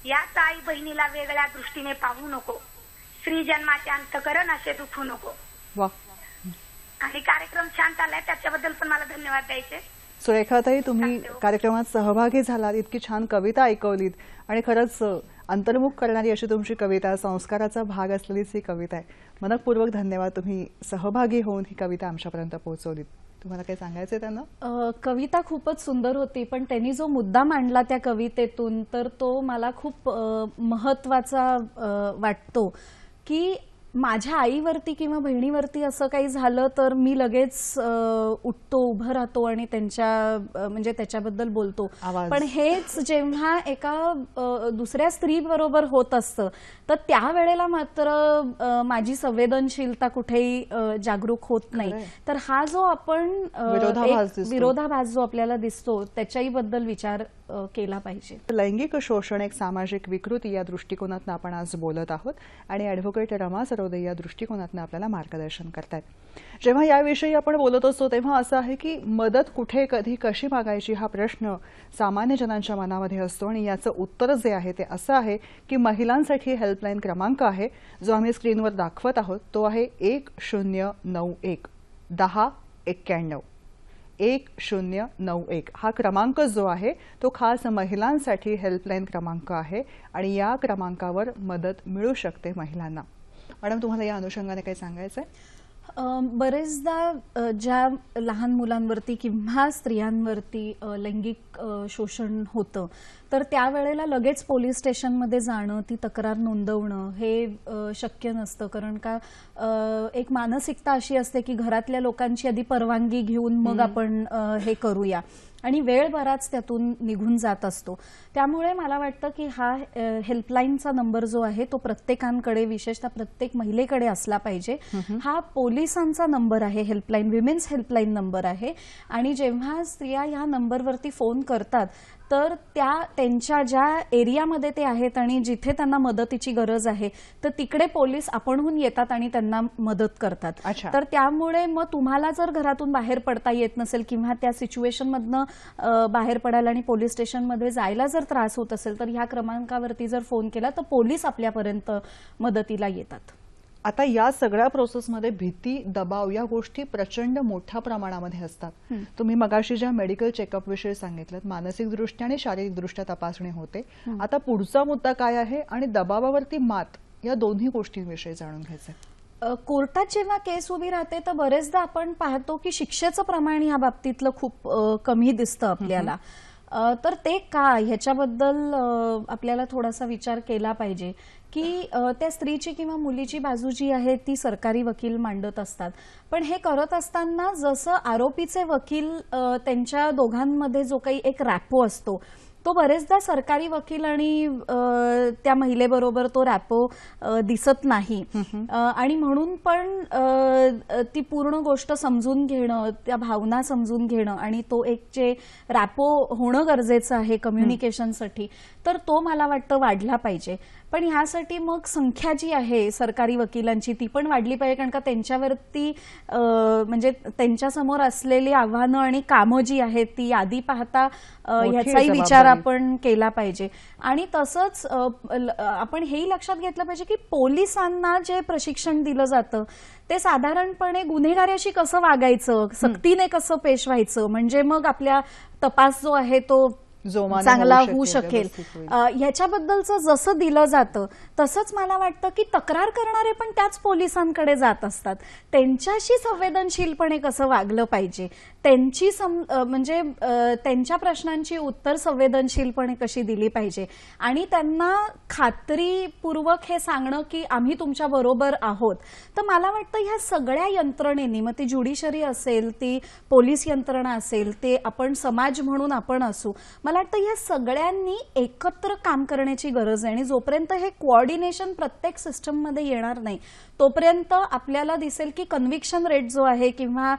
याच आई बहिणीला वेगळ्या दृष्टीने पाहू नको, स्त्री जन्माचे अंतकरण असे दुखू नको. वा. आणि कार्यक्रम छान चाललाय त्याच्याबद्दल पण मला धन्यवाद द्यायचे. सुरेखाताई, तुम्ही कार्यक्रमात सहभागी झालात, इतकी छान कविता ऐकवलीत आणि खरंच अंतर्मुख करणारी अशी तुमची कविता, संस्काराचा भाग असलेलीच ही कविता आहे. मनपूर्वक धन्यवाद. तुम्ही सहभागी होऊन ही कविता आमच्यापर्यंत पोहोचवलीत. तुम्हाला काही सांगायचंय त्यांना? कविता खूपच सुंदर होती पण त्यांनी जो मुद्दा मांडला त्या कवितेतून तर तो मला खूप महत्वाचा वाटतो की माझ्या आईवरती किंवा बहिणीवरती असं काही झालं तर मी लगेच उठतो, उभं राहतो आणि म्हणजे त्याच्याबद्दल बोलतो. पण हेच जेव्हा एका दुसऱ्या स्त्री बरोबर होत असतं तर त्यावेळेला मात्र माझी संवेदनशीलता कुठेही जागरूक होत नाही. तर हा जो आपण विरोधाभास जो आपल्याला दिसतो त्याच्याही बद्दल विचार केला पाहिजे. लैंगिक शोषण एक सामाजिक विकृती या दृष्टिकोनातून आपण आज बोलत आहोत आणि ॲडव्होकेट रमा सरोदे या दृष्टिकोनातून आपल्याला मार्गदर्शन करतायत. जेव्हा याविषयी आपण बोलत असतो तेव्हा असं आहे की मदत कुठे, कधी, कशी मागायची हा प्रश्न सामान्य जनांच्या मनामध्ये असतो आणि याचं उत्तर जे आहे ते असं आहे की महिलांसाठी हेल्पलाईन क्रमांक आहे जो आम्ही स्क्रीनवर दाखवत आहोत. तो आहे 1091 1091 1091. हा क्रमांक जो आहे तो खास महिलांसाठी हेल्पलाईन क्रमांक आहे आणि या क्रमांकावर मदत मिळू शकते महिलांना. मॅडम, तुम्हाला या अनुषंगाने काही सांगायचंय? बरेचदा ज्या लहान मुलांवरती किंवा स्त्रियांवरती लैंगिक शोषण होतं तर त्यावेळेला लगेच पोलीस स्टेशनमध्ये जाणं, ती तक्रार नोंदवणं हे शक्य नसतं कारण का एक मानसिकता अशी असते की घरातल्या लोकांची आधी परवानगी घेऊन मग आपण हे करूया आणि वेळ बराच त्यातून निघून जात असतो. त्यामुळे मला वाटतं की हा हेल्पलाईनचा नंबर जो आहे तो प्रत्येकांकडे, विशेषतः प्रत्येक महिलेकडे असला पाहिजे. हा पोलिसांचा नंबर आहे, हेल्पलाईन, विमेन्स हेल्पलाईन नंबर आहे. आणि जेव्हा स्त्रिया या नंबरवरती फोन करतात तर त्यांच्या ज्या एरियामध्ये ते आहेत आणि जिथे त्यांना मदतीची गरज आहे तर तिकडे पोलीस आपणहून येतात आणि त्यांना मदत करतात. तर त्यामुळे मग तुम्हाला जर घरातून बाहेर पडता येत नसेल किंवा त्या सिच्युएशनमधनं बाहेर पडायला आणि पोलीस स्टेशनमध्ये जायला जर त्रास होत असेल तर ह्या क्रमांकावरती जर फोन केला तर पोलीस आपल्यापर्यंत मदतीला येतात. आता या सगळ्या प्रोसेसमध्ये भीती, दबाव या गोष्टी प्रचंड मोठ्या प्रमाणामध्ये असतात. तुम्ही मगाशी ज्या मेडिकल चेकअप विषयी सांगितलं, मानसिकदृष्ट्या आणि शारीरिकदृष्ट्या तपासणी होते. आता पुढचा मुद्दा काय आहे आणि दबावावरती मात या दोन्ही गोष्टींविषयी जाणून घ्यायचं. कोर्टात जेव्हा केस उभी राहते तर बरेचदा आपण पाहतो की शिक्षेचं प्रमाण या बाबतीतलं खूप कमी दिसतं आपल्याला. तर ते का, ह्याच्याबद्दल आपल्याला थोडासा विचार केला पाहिजे की त्या स्त्रीची किंवा मुलीची बाजू जी आहे ती सरकारी वकील मांडत असतात, पण हे करत असताना जसं आरोपीचे वकील त्यांच्या दोघांमध्ये जो काही एक रॅपो असतो तो बरेचदा सरकारी वकील आणि त्या महिलेबरोबर तो रॅपो दिसत नाही. आणि म्हणून पण ती पूर्ण गोष्ट समजून घेणं, त्या भावना समजून घेणं आणि तो एक जे रॅपो होणं गरजेचं आहे कम्युनिकेशनसाठी, तर तो मला वाटतं वाढला पाहिजे. पण ह्यासाठी मग संख्या जी आहे सरकारी वकिलांची ती पण वाढली पाहिजे, कारण का त्यांच्यावरती म्हणजे त्यांच्यासमोर असलेली आव्हानं आणि कामं जी आहेत ती यादी पाहता ह्याचाही विचार आपण केला पाहिजे. आणि तसंच आपण हेही लक्षात घेतलं पाहिजे की पोलिसांना जे प्रशिक्षण दिलं जातं ते साधारणपणे गुन्हेगाराशी कसं वागायचं, सक्तीने कसं पेश व्हायचं, म्हणजे मग आपल्या तपास जो आहे तो चांगला होऊ शकेल, ह्याच्याबद्दलचं जसं दिलं जातं तसंच मला वाटतं की तक्रार करणारे पण त्याच पोलिसांकडे जात असतात. त्यांच्याशी संवेदनशीलपणे कसं वागलं पाहिजे, त्यांची म्हणजे त्यांच्या प्रश्नांची उत्तर संवेदनशीलपणे कशी दिली पाहिजे आणि त्यांना खात्रीपूर्वक हे सांगणं की आम्ही तुमच्या बरोबर आहोत. तर मला वाटतं ह्या सगळ्या यंत्रणेनी, मग ती ज्युडिशरी असेल, ती पोलीस यंत्रणा असेल, ते आपण समाज म्हणून आपण असू, मला वाटतं या सगळ्यांनी एकत्र काम करण्याची गरज आहे. आणि जोपर्यंत हे कोऑर्डिनेशन प्रत्येक सिस्टममध्ये येणार नाही तोपर्यंत आपल्याला दिसेल की कन्व्हिक्शन रेट जो आहे किंवा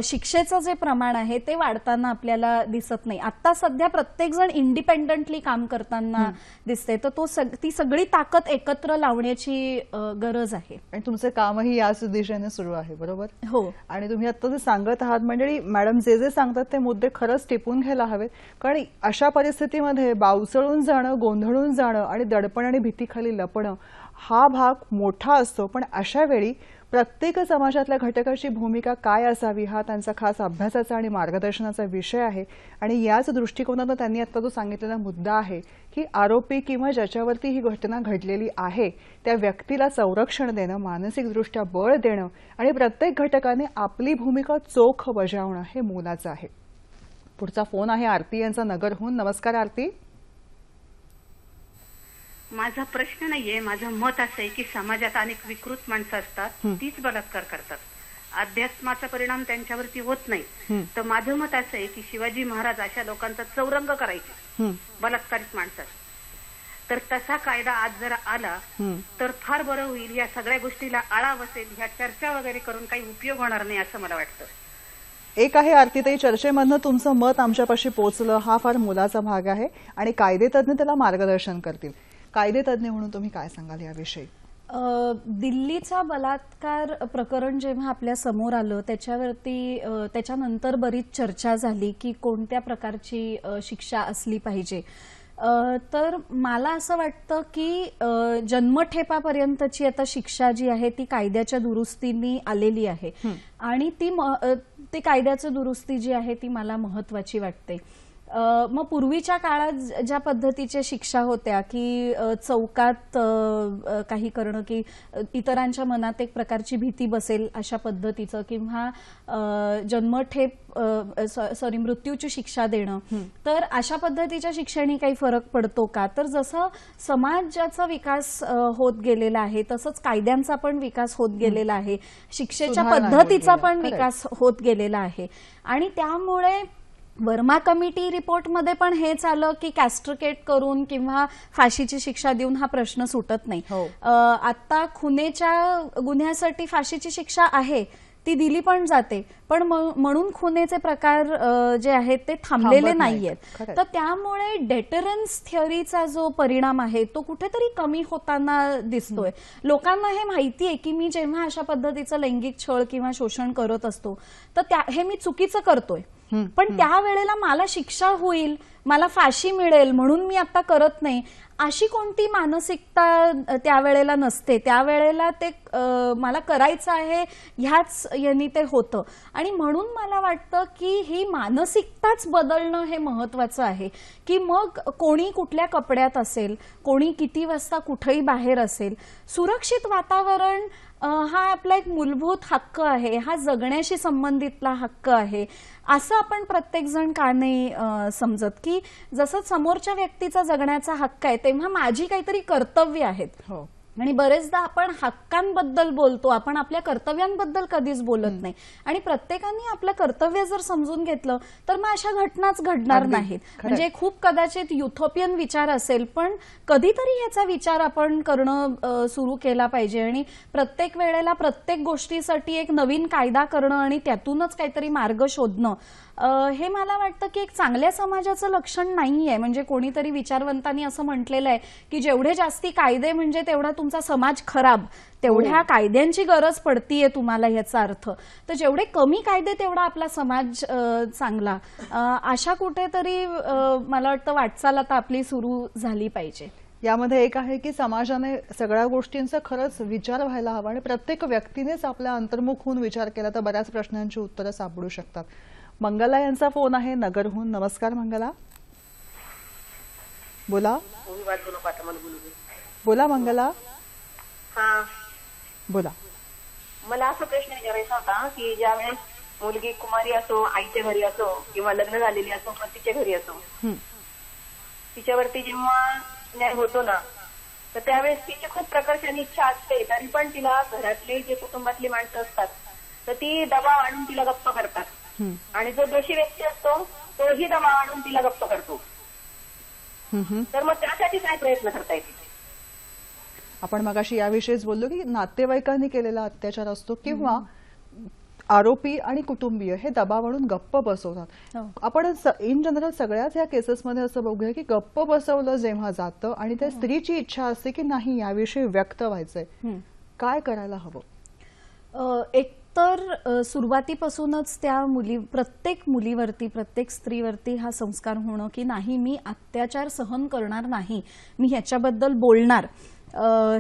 शिक्षेचं जे प्रमाण आहे ते वाढताना आपल्याला दिसत नाही. आता सध्या प्रत्येक जण इंडिपेंडंटली काम करताना दिसते, तर ती सगळी ताकद एकत्र लावण्याची गरज आहे. आणि तुमचं कामही याच दिशेने सुरू आहे, बरोबर? हो. आणि तुम्ही आता जे सांगत आहात मंडळी, मॅडम जे सांगतात ते मुद्दे खरंच टिपून घ्यायला हवेत. कारण अशा परिस्थितीमध्ये बावचळून जाणं, गोंधळून जाणं आणि दडपण आणि भीतीखाली लपणं हा भाग मोठा असतो. पण अशा वेळी प्रत्येक समाजातल्या घटकाची भूमिका काय असावी हा त्यांचा खास अभ्यासाचा आणि मार्गदर्शनाचा विषय आहे. आणि याच दृष्टिकोनातून त्यांनी आता जो सांगितलेला मुद्दा आहे की आरोपी किंवा ज्याच्यावरती ही घटना घडलेली आहे त्या व्यक्तीला संरक्षण देणं, मानसिकदृष्ट्या बळ देणं आणि प्रत्येक घटकाने आपली भूमिका चोख बजावणं हे मोलाचं आहे. पुढचा फोन आहे आरती यांचा नगरहून. नमस्कार आरती. माझा प्रश्न नाहीये, माझं मत असं आहे की समाजात अनेक विकृत माणसं असतात, तीच बलात्कार करतात. अध्यात्माचा परिणाम त्यांच्यावरती होत नाही. तर माझं मत असं आहे की शिवाजी महाराज अशा लोकांचा चौरंग करायचे, बलात्कारित माणसात. तर तसा कायदा आज जरा आला तर फार बरं होईल. या सगळ्या गोष्टीला आळा बसेल. ह्या चर्चा वगैरे करून काही उपयोग होणार नाही असं मला वाटतं. एक आहे आरतीताई, चर्चेमधनं तुमचं मत आमच्यापाशी पोहोचलं हा फार मोलाचा भाग आहे आणि कायदेतज्ञ त्याला मार्गदर्शन करतील. कायदेतज्ञ म्हणून तुम्ही काय सांगाल याविषयी? दिल्लीचा बलात्कार प्रकरण जेव्हा आपल्या समोर आलं त्याच्यानंतर बरीच चर्चा झाली की कोणत्या प्रकारची शिक्षा असली पाहिजे. तर मला असं वाटतं की जन्मठेपापर्यंतची आता शिक्षा जी आहे ती कायद्याच्या दुरुस्तीने आलेली आहे आणि ती कायद्याची दुरुस्ती जी आहे ती मला महत्वाची वाटते. मग पूर्वीच्या काळात ज्या पद्धतीच्या शिक्षा होत्या की चौकात काही करणं की इतरांच्या मनात एक प्रकारची भीती बसेल अशा पद्धतीचं किंवा मृत्यूची शिक्षा देणं, तर अशा पद्धतीच्या शिक्षेने काही फरक पडतो का? तर जसं समाजाचा विकास होत गेलेला आहे तसंच कायद्यांचा पण विकास होत गेलेला आहे, शिक्षेच्या पद्धतीचा पण विकास होत गेलेला आहे. आणि त्यामुळे वर्मा कमिटी रिपोर्टमध्ये पण हेच आलं की कॅस्ट्रिकेट करून किंवा फाशीची शिक्षा देऊन हा प्रश्न सुटत नाही. आता खुनेच्या गुन्ह्यासाठी फाशीची शिक्षा आहे, ती दिली पण जाते, पण म्हणून खुनेचे प्रकार जे आहेत ते थांबलेले नाहीयेत. तर त्यामुळे डेटरन्स थिअरीचा जो परिणाम आहे तो कुठेतरी कमी होताना दिसतोय. लोकांना हे माहिती आहे की मी जेव्हा अशा पद्धतीचं लैंगिक छळ किंवा शोषण करत असतो तर हे मी चुकीचं करतोय, पण त्यावेळेला मला शिक्षा होईल, मला फाशी मिळेल म्हणून मी आता करत नाही अशी कोणती मानसिकता त्यावेळेला नसते. त्यावेळेला ते मला करायचं आहे ह्याच यांनी ते होतं. आणि म्हणून मला वाटतं की ही मानसिकताच बदलणं हे महत्वाचं आहे. की मग कोणी कुठल्या कपड्यात असेल, कोणी किती वाजता कुठेही बाहेर असेल, सुरक्षित वातावरण हा आपला एक मूलभूत हक्क आहे, हा जगण्याशी संबंधितला हक्क आहे, असं आपण प्रत्येक जण का नाही समजत. की जसं समोरच्या व्यक्तीचा जगण्याचा हक्क आहे, तेव्हा माझी काहीतरी कर्तव्य आहेत. हो. आणि बरेचदा आपण हक्कांबद्दल बोलतो, आपण आपल्या कर्तव्यांबद्दल कधीच बोलत नाही. आणि प्रत्येकाने आपलं कर्तव्य जर समजून घेतलं तर मग अशा घटनाच घडणार नाहीत. म्हणजे खूप कदाचित युथोपियन विचार असेल, पण कधीतरी ह्याचा विचार आपण करणं सुरू केला पाहिजे. आणि प्रत्येक वेळेला प्रत्येक गोष्टीसाठी एक नवीन कायदा करणं आणि त्यातूनच काहीतरी मार्ग शोधणं, हे मला वाटतं की एक चांगल्या समाजाचं लक्षण नाहीये. म्हणजे कोणीतरी विचारवंतांनी असं म्हटलेलं आहे की जेवढे जास्ती कायदे म्हणजे तेवढा तुमचा समाज खराब, तेवढ्या कायद्यांची गरज पडतीये तुम्हाला, याचा अर्थ. तर जेवढे कमी कायदे तेवढा आपला समाज चांगला, अशा कुठेतरी मला वाटतं वाटचाल आता आपली सुरू झाली पाहिजे. यामध्ये एक आहे की समाजाने सगळ्या गोष्टींचा खरंच विचार व्हायला हवा आणि प्रत्येक व्यक्तीनेच आपल्या अंतर्मुख होऊन विचार केला तर बऱ्याच प्रश्नांची उत्तरं सापडू शकतात. मंगला यांचा फोन आहे नगरहून. नमस्कार मंगला, बोला. बोला मंगला. हा, बोला. मला असा प्रश्न विचारायचा होता की ज्यावेळेस मुलगी कुमारी असो, आईच्या घरी असो किंवा लग्न झालेली असो, पतीच्या घरी असो, तिच्यावरती जेव्हा न्याय होतो ना, तर त्यावेळेस तिची खूप प्रकर्षाने इच्छा असते, तरी पण तिला घरातले जे कुटुंबातली माणसं असतात तर ती दबाव आणून तिला गप्प करतात. आणि जो दोषी व्यक्ती असतो तोही दबाव आणून तिला गप्प करतो. तर मग त्यासाठी काय प्रयत्न करता येतील? आपण मगाशी याविषयीच बोललो की नातेवाईकांनी केलेला अत्याचार असतो किंवा आरोपी आणि कुटुंबीय हे दबाव आणून गप्प बसवतात. आपण इन जनरल सगळ्याच या केसेसमध्ये असं बघूया की गप्प बसवलं जेव्हा जातं आणि त्या स्त्रीची इच्छा असते की नाही याविषयी व्यक्त व्हायचंय, काय करायला हवं? एक तर सुरुवातीपासूनच त्या प्रत्येक मुलीवरती, प्रत्येक स्त्रीवरती हा संस्कार होणं की नाही, मी अत्याचार सहन करणार नाही, मी ह्याच्याबद्दल बोलणार,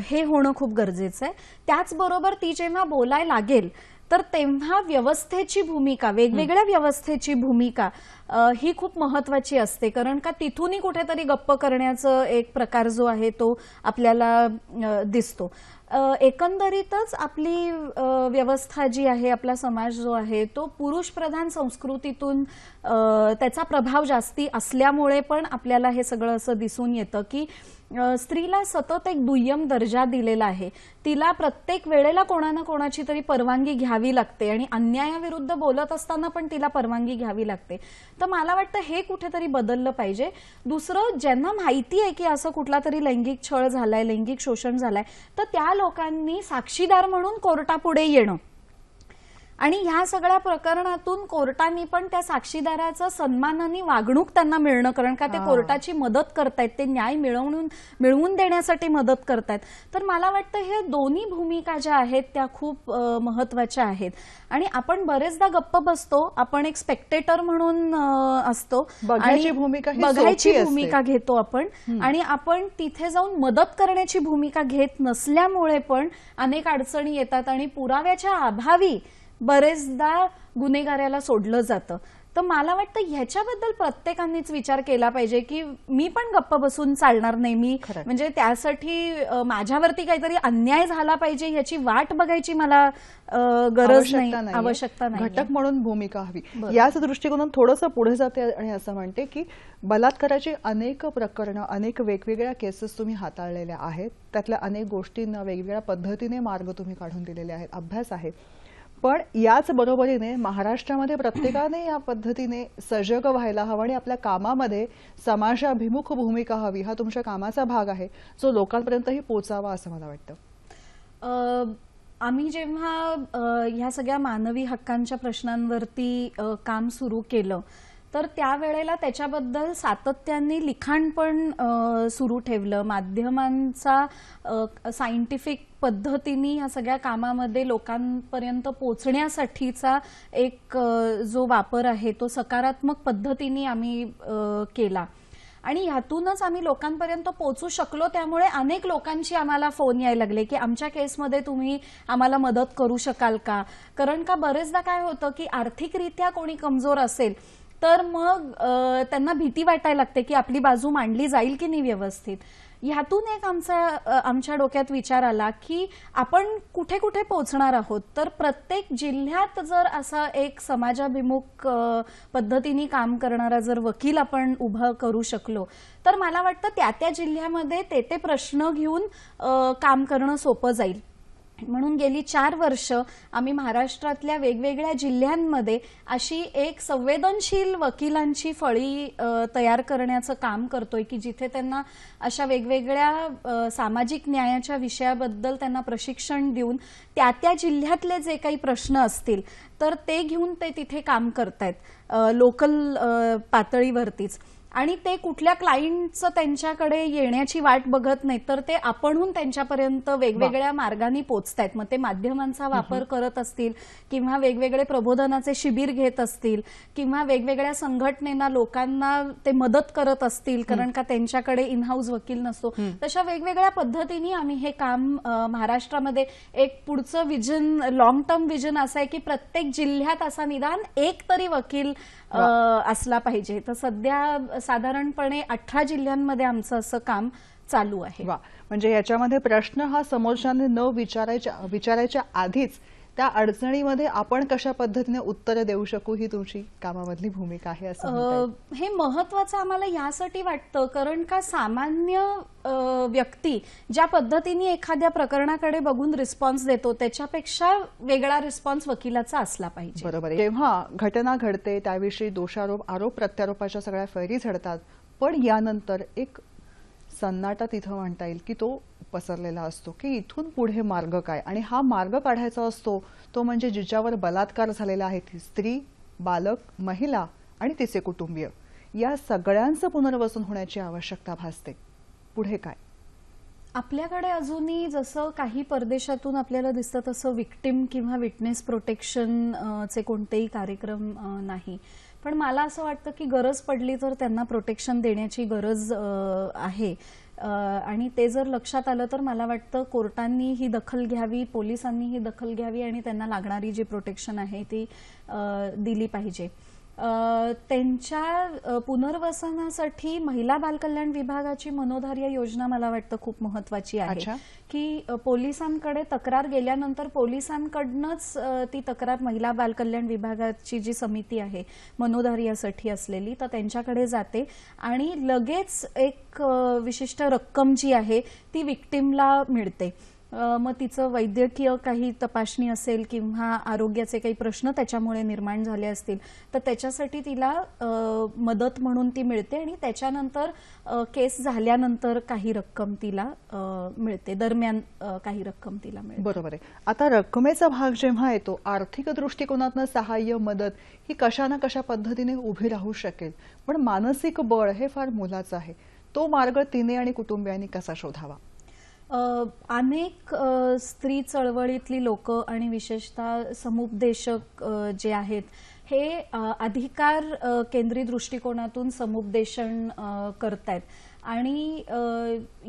हे होणं खूप गरजेचं आहे. त्याचबरोबर ती जेव्हा बोलायला लागेल तर तेव्हा व्यवस्थेची भूमिका, वेगवेगळ्या व्यवस्थेची भूमिका ही खूप महत्वाची असते. कारण का तिथूनही कुठेतरी गप्प करण्याचा एक प्रकार जो आहे तो आपल्याला दिसतो. एकंदरीतच आपली व्यवस्था जी आहे, आपला समाज जो आहे तो पुरुष प्रधान संस्कृतीतून त्याचा प्रभाव जास्ती असल्यामुळे पण आपल्याला हे सगळं असं दिसून येतं की स्त्रीला सतत एक दुय्यम दर्जा दिलेला आहे. तिला प्रत्येक वेळेला कोणा ना कोणाची तरी परवानगी घ्यावी लागते आणि अन्यायाविरुद्ध बोलत असताना पण तिला परवानगी घ्यावी लागते. तर मला वाटतं हे कुठेतरी बदललं पाहिजे. दुसरं, ज्यांना माहिती आहे की असं कुठला तरी लैंगिक छळ झालाय, लैंगिक शोषण झालाय, तर त्या लोकांनी साक्षीदार म्हणून कोर्टापुढे येणं आणि ह्या सगळ्या प्रकरणातून कोर्टाने पण त्या साक्षीदाराचं सन्मानाने वागणूक त्यांना मिळणं, कारण का ते कोर्टाची मदत करतायत, ते न्याय मिळवून देण्यासाठी मदत करतायत. तर मला वाटतं हे दोन्ही भूमिका ज्या आहेत त्या खूप महत्वाच्या आहेत. आणि आपण बरेचदा गप्प बसतो, आपण एक स्पेक्टेटर म्हणून असतो, बघायची भूमिका घेतो आपण, आणि आपण तिथे जाऊन मदत करण्याची भूमिका घेत नसल्यामुळे पण अनेक अडचणी येतात आणि पुराव्याच्या अभावी बरेचदा गुन्हेगाराला सोडलं जातं. तर मला वाटतं ह्याच्याबद्दल प्रत्येकानेच विचार केला पाहिजे की मी पण गप्प बसून चालणार नाही. मी म्हणजे त्यासाठी माझ्यावरती काहीतरी अन्याय झाला पाहिजे ह्याची वाट बघायची मला गरज नाही, आवश्यकता नाही. घटक म्हणून भूमिका हवी. याच दृष्टिकोनातून थोडंसं पुढे जाते आणि असं म्हणते की बलात्काराची अनेक प्रकरणं, अनेक वेगवेगळ्या केसेस तुम्ही हाताळलेल्या आहेत, त्यातल्या अनेक गोष्टींना वेगवेगळ्या पद्धतीने मार्ग तुम्ही काढून दिलेले आहेत, अभ्यास आहे. पण याच बरोबरीने महाराष्ट्रामध्ये प्रत्येकाने या पद्धतीने सजग व्हायला हवं आणि आपल्या कामामध्ये समाजाभिमुख भूमिका हवी. हा तुमच्या कामाचा भाग आहे जो लोकांपर्यंतही पोचावा असं मला वाटतं. आम्ही जेव्हा ह्या सगळ्या मानवी हक्कांच्या प्रश्नांवरती काम सुरू केलं तर त्यावेळेला त्याच्याबद्दल सातत्याने लिखाण पण सुरू ठेवलं. माध्यमांचा सायंटिफिक पद्धतीने या सगळ्या कामामध्ये लोकांपर्यंत पोचण्यासाठीचा एक जो वापर आहे तो सकारात्मक पद्धतीने आम्ही केला. आणि ह्यातूनच आम्ही लोकांपर्यंत पोहोचू शकलो. त्यामुळे अनेक लोकांची आम्हाला फोन यायला लागले की आमच्या केसमध्ये तुम्ही आम्हाला मदत करू शकाल का. कारण का बरेचदा काय होतं की आर्थिकरित्या कोणी कमजोर असेल तर मग त्यांना भीती वाटायला लागते की आपली बाजू मांडली जाईल की नाही व्यवस्थित. ह्यातून एक आमच्या डोक्यात विचार आला की आपण कुठे कुठे पोहोचणार आहोत. तर प्रत्येक जिल्ह्यात जर असा एक समाजाभिमुख पद्धतीने काम करणारा जर वकील आपण उभं करू शकलो तर मला वाटतं त्या त्या जिल्ह्यामध्ये ते प्रश्न घेऊन काम करणं सोपं जाईल. म्हणून गेली 4 वर्ष आम्ही महाराष्ट्रातल्या वेगवेगळ्या जिल्ह्यांमध्ये अशी एक संवेदनशील वकिलांची फळी तयार करण्याचं काम करतोय की जिथे त्यांना अशा वेगवेगळ्या सामाजिक न्यायाच्या विषयाबद्दल त्यांना प्रशिक्षण देऊन त्या त्या जिल्ह्यातले जे काही प्रश्न असतील तर ते घेऊन ते तिथे काम करतायत लोकल पातळीवरतीच. आणि ते कुठल्या क्लायंटचं त्यांच्याकडे येण्याची वाट बघत नाहीत तर ते आपणहून त्यांच्यापर्यंत वेगवेगळ्या मार्गाने पोचतायत. मग ते माध्यमांचा वापर करत असतील किंवा वेगवेगळे प्रबोधनाचे शिबिर घेत असतील किंवा वेगवेगळ्या संघटनेना लोकांना ते मदत करत असतील कारण का त्यांच्याकडे इन हाऊस वकील नसतो. तशा वेगवेगळ्या पद्धतीने आम्ही हे काम महाराष्ट्रामध्ये एक पुढचं विजन लॉंग टर्म विजन असं आहे की प्रत्येक जिल्ह्यात असा निदान एक तरी वकील असला पाहिजे. तर सध्या साधारणपणे 18 जिल्ह्यांमध्ये आमचं असं काम चालू आहे. वा, म्हणजे याच्यामध्ये प्रश्न हा समोरच्याने न विचारायच्या आधीच त्या अडचणीमध्ये आपण कशा पद्धतीने उत्तर देऊ शकू ही तुमची कामामधली भूमिका आहे असं हे महत्वाचं आम्हाला यासाठी वाटतं कारण का सामान्य व्यक्ती ज्या पद्धतीने एखाद्या प्रकरणाकडे बघून रिस्पॉन्स देतो त्याच्यापेक्षा वेगळा रिस्पॉन्स वकिलाचा असला पाहिजे. बरोबर आहे. जेव्हा घटना घडते त्याविषयी दोषारोप आरोप प्रत्यारोपाच्या सगळ्या फैरी झडतात पण यानंतर एक सन्नाटा तिथं म्हणता येईल की तो पसरलेला असतो की इथून पुढे मार्ग काय. आणि हा मार्ग काढायचा असतो तो म्हणजे जिच्यावर बलात्कार झालेला आहे ती स्त्री, बालक, महिला आणि तिचे कुटुंबीय या सगळ्यांचं पुनर्वसन होण्याची आवश्यकता भासते. पुढे काय? आपल्याकडे अजूनही जसं काही परदेशातून आपल्याला दिसतं तसं विक्टिम किंवा विटनेस प्रोटेक्शन चे कोणतेही कार्यक्रम नाही. पण मला असं वाटतं की गरज पडली तर त्यांना प्रोटेक्शन देण्याची गरज आहे. आणि ते जर लक्षात आलं तर मला वाटतं कोर्टांनी ही दखल घ्यावी, पोलिसांनी ही दखल घ्यावी आणि त्यांना लागणारी जी प्रोटेक्शन आहे ती दिली पाहिजे. त्यांच्या पुनर्वसनासाठी महिला बालकल्याण विभागाची मनोधार्य योजना मला वाटतं खूप महत्वाची आहे की पोलिसांकडे तक्रार गेल्यानंतर पोलिसांकडनंच ती तक्रार महिला बालकल्याण विभागाची जी समिती आहे मनोधार्यासाठी असलेली तर त्यांच्याकडे जाते आणि लगेच एक विशिष्ट रक्कम जी आहे ती विक्टिमला मिळते. मग तिचं वैद्यकीय काही तपासणी असेल किंवा आरोग्याचे काही प्रश्न त्याच्यामुळे निर्माण झाले असतील तर त्याच्यासाठी तिला मदत म्हणून ती मिळते आणि त्याच्यानंतर केस झाल्यानंतर काही रक्कम तिला मिळते, दरम्यान काही रक्कम तिला मिळते. बरोबर आहे. आता रकमेचा भाग जेव्हा येतो आर्थिक दृष्टिकोनातनं सहाय्य मदत ही कशा ना कशा पद्धतीने उभी राहू शकेल पण मानसिक बळ हे फार मोलाचं आहे. तो मार्ग तिने आणि कुटुंबियांनी कसा शोधावा? अनेक स्त्री चळवळीतली लोक आणि विशेषतः समुपदेशक जे आहेत हे अधिकार केंद्रीय दृष्टिकोनातून समुपदेशन करतायत आणि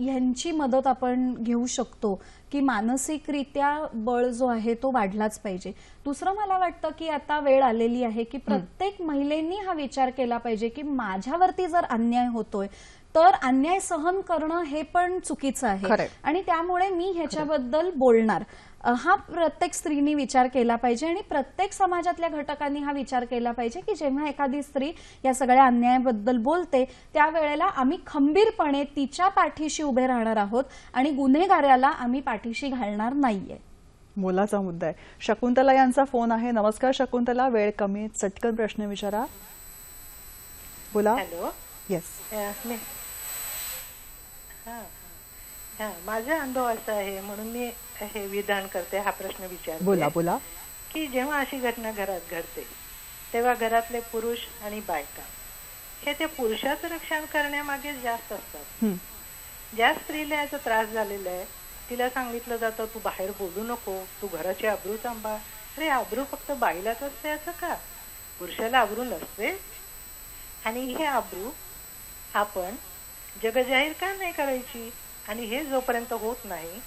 यांची मदत आपण घेऊ शकतो की मानसिकरित्या बळ जो आहे तो वाढलाच पाहिजे. दुसरं मला वाटतं की आता वेळ आलेली आहे की प्रत्येक महिलेनी हा विचार केला पाहिजे की माझ्यावरती जर अन्याय होतोय तर अन्याय सहन करणं हे पण चुकीचं आहे आणि त्यामुळे मी ह्याच्याबद्दल बोलणार. हा प्रत्येक स्त्रीने विचार केला पाहिजे आणि प्रत्येक समाजातल्या घटकांनी हा विचार केला पाहिजे की जेव्हा एखादी स्त्री या सगळ्या अन्यायाबद्दल बोलते त्यावेळेला आम्ही खंबीरपणे तिच्या पाठीशी उभे राहणार आहोत आणि गुन्हेगाराला आम्ही पाठीशी घालणार नाहीये. मोलाचा मुद्दा आहे. शकुंतला यांचा फोन आहे. नमस्कार शकुंतला, वेळ कमी, चटकन प्रश्न विचारा. बोला. हॅलो. येस. माझा अनुभव असा आहे म्हणून मी हे विधान करते, हा प्रश्न विचारते. बोला बोला. की जेव्हा अशी घटना घरात घडते तेव्हा घरातले पुरुष आणि बायका हे त्या पुरुषाचं रक्षण करण्यामागे जास्त असतात. ज्या स्त्रीला याचा त्रास झालेला आहे तिला सांगितलं जातं तू बाहेर बोलू नको, तू घराची आबरू सांभाळ. अरे आबरू फक्त बाईलाच असते असं का? पुरुषाला आबरू नसते. आणि हे आबरू आपण जगजाहीर का नाही करायची? आणि हे जोपर्यंत होत नाही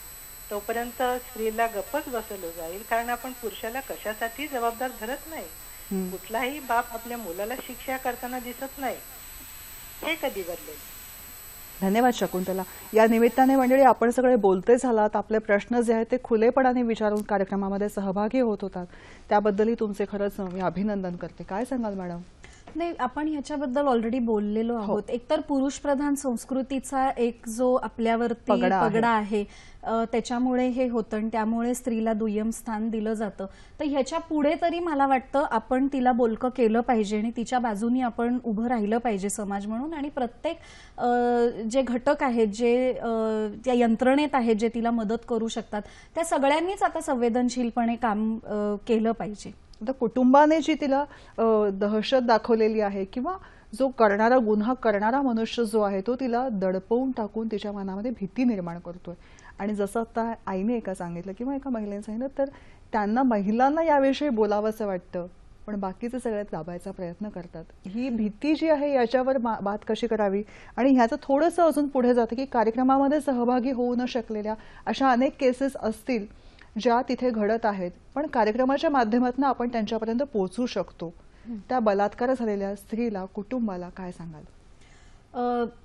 तोपर्यंत स्त्रीला गप्पच बसवलं जाईल, कारण आपण पुरुषाला कशासाठी जबाबदार धरत नाही. कुठलाही बाप आपल्या मुलाला शिक्षा करताना दिसत नाही. हे कधी बदलेल? धन्यवाद शकुंतला. या निमित्ताने मंडळी आपण सगळे बोलते झालात, आपले प्रश्न जे आहेत ते खुलेपणाने विचारून कार्यक्रमामध्ये सहभागी होत होतात, त्याबद्दलही तुमचे खरंच मी अभिनंदन करते. काय सांगाल मॅडम? नाही, आपण ह्याच्याबद्दल ऑलरेडी बोललेलो आहोत. एकतर पुरुष प्रधान संस्कृतीचा एक जो आपल्यावरती पगडा आहे त्याच्यामुळे हे होतं आणि त्यामुळे स्त्रीला दुय्यम स्थान दिलं जातं. तर ह्याच्या पुढे तरी मला वाटतं आपण तिला बोलकं केलं पाहिजे आणि तिच्या बाजूनी आपण उभं राहिलं पाहिजे समाज म्हणून. आणि प्रत्येक जे घटक आहेत, जे त्या यंत्रणेत आहेत, जे तिला मदत करू शकतात, त्या सगळ्यांनीच आता संवेदनशीलपणे काम केलं पाहिजे. आता कुटुंबाने जी तिला दहशत दाखवलेली आहे किंवा जो करणारा गुन्हा करणारा मनुष्य जो आहे तो तिला दडपवून टाकून तिच्या मनामध्ये भीती निर्माण करतोय. आणि जसं आता आईने एका सांगितलं किंवा एका महिलेने सांगितलं, तर त्यांना महिलांना याविषयी बोलावंसं वाटतं पण बाकीचे सगळे दाबायचा प्रयत्न करतात. ही भीती जी आहे याच्यावर बात कशी करावी? आणि ह्याचं थोडंसं अजून पुढे जातं की कार्यक्रमामध्ये सहभागी होऊ न शकलेल्या अशा अनेक केसेस असतील ज्या तिथे घडत आहेत, पण कार्यक्रमाच्या माध्यमातून आपण त्यांच्यापर्यंत पोहोचू शकतो. त्या बलात्कार झालेल्या स्त्रीला, कुटुंबाला काय सांगाल?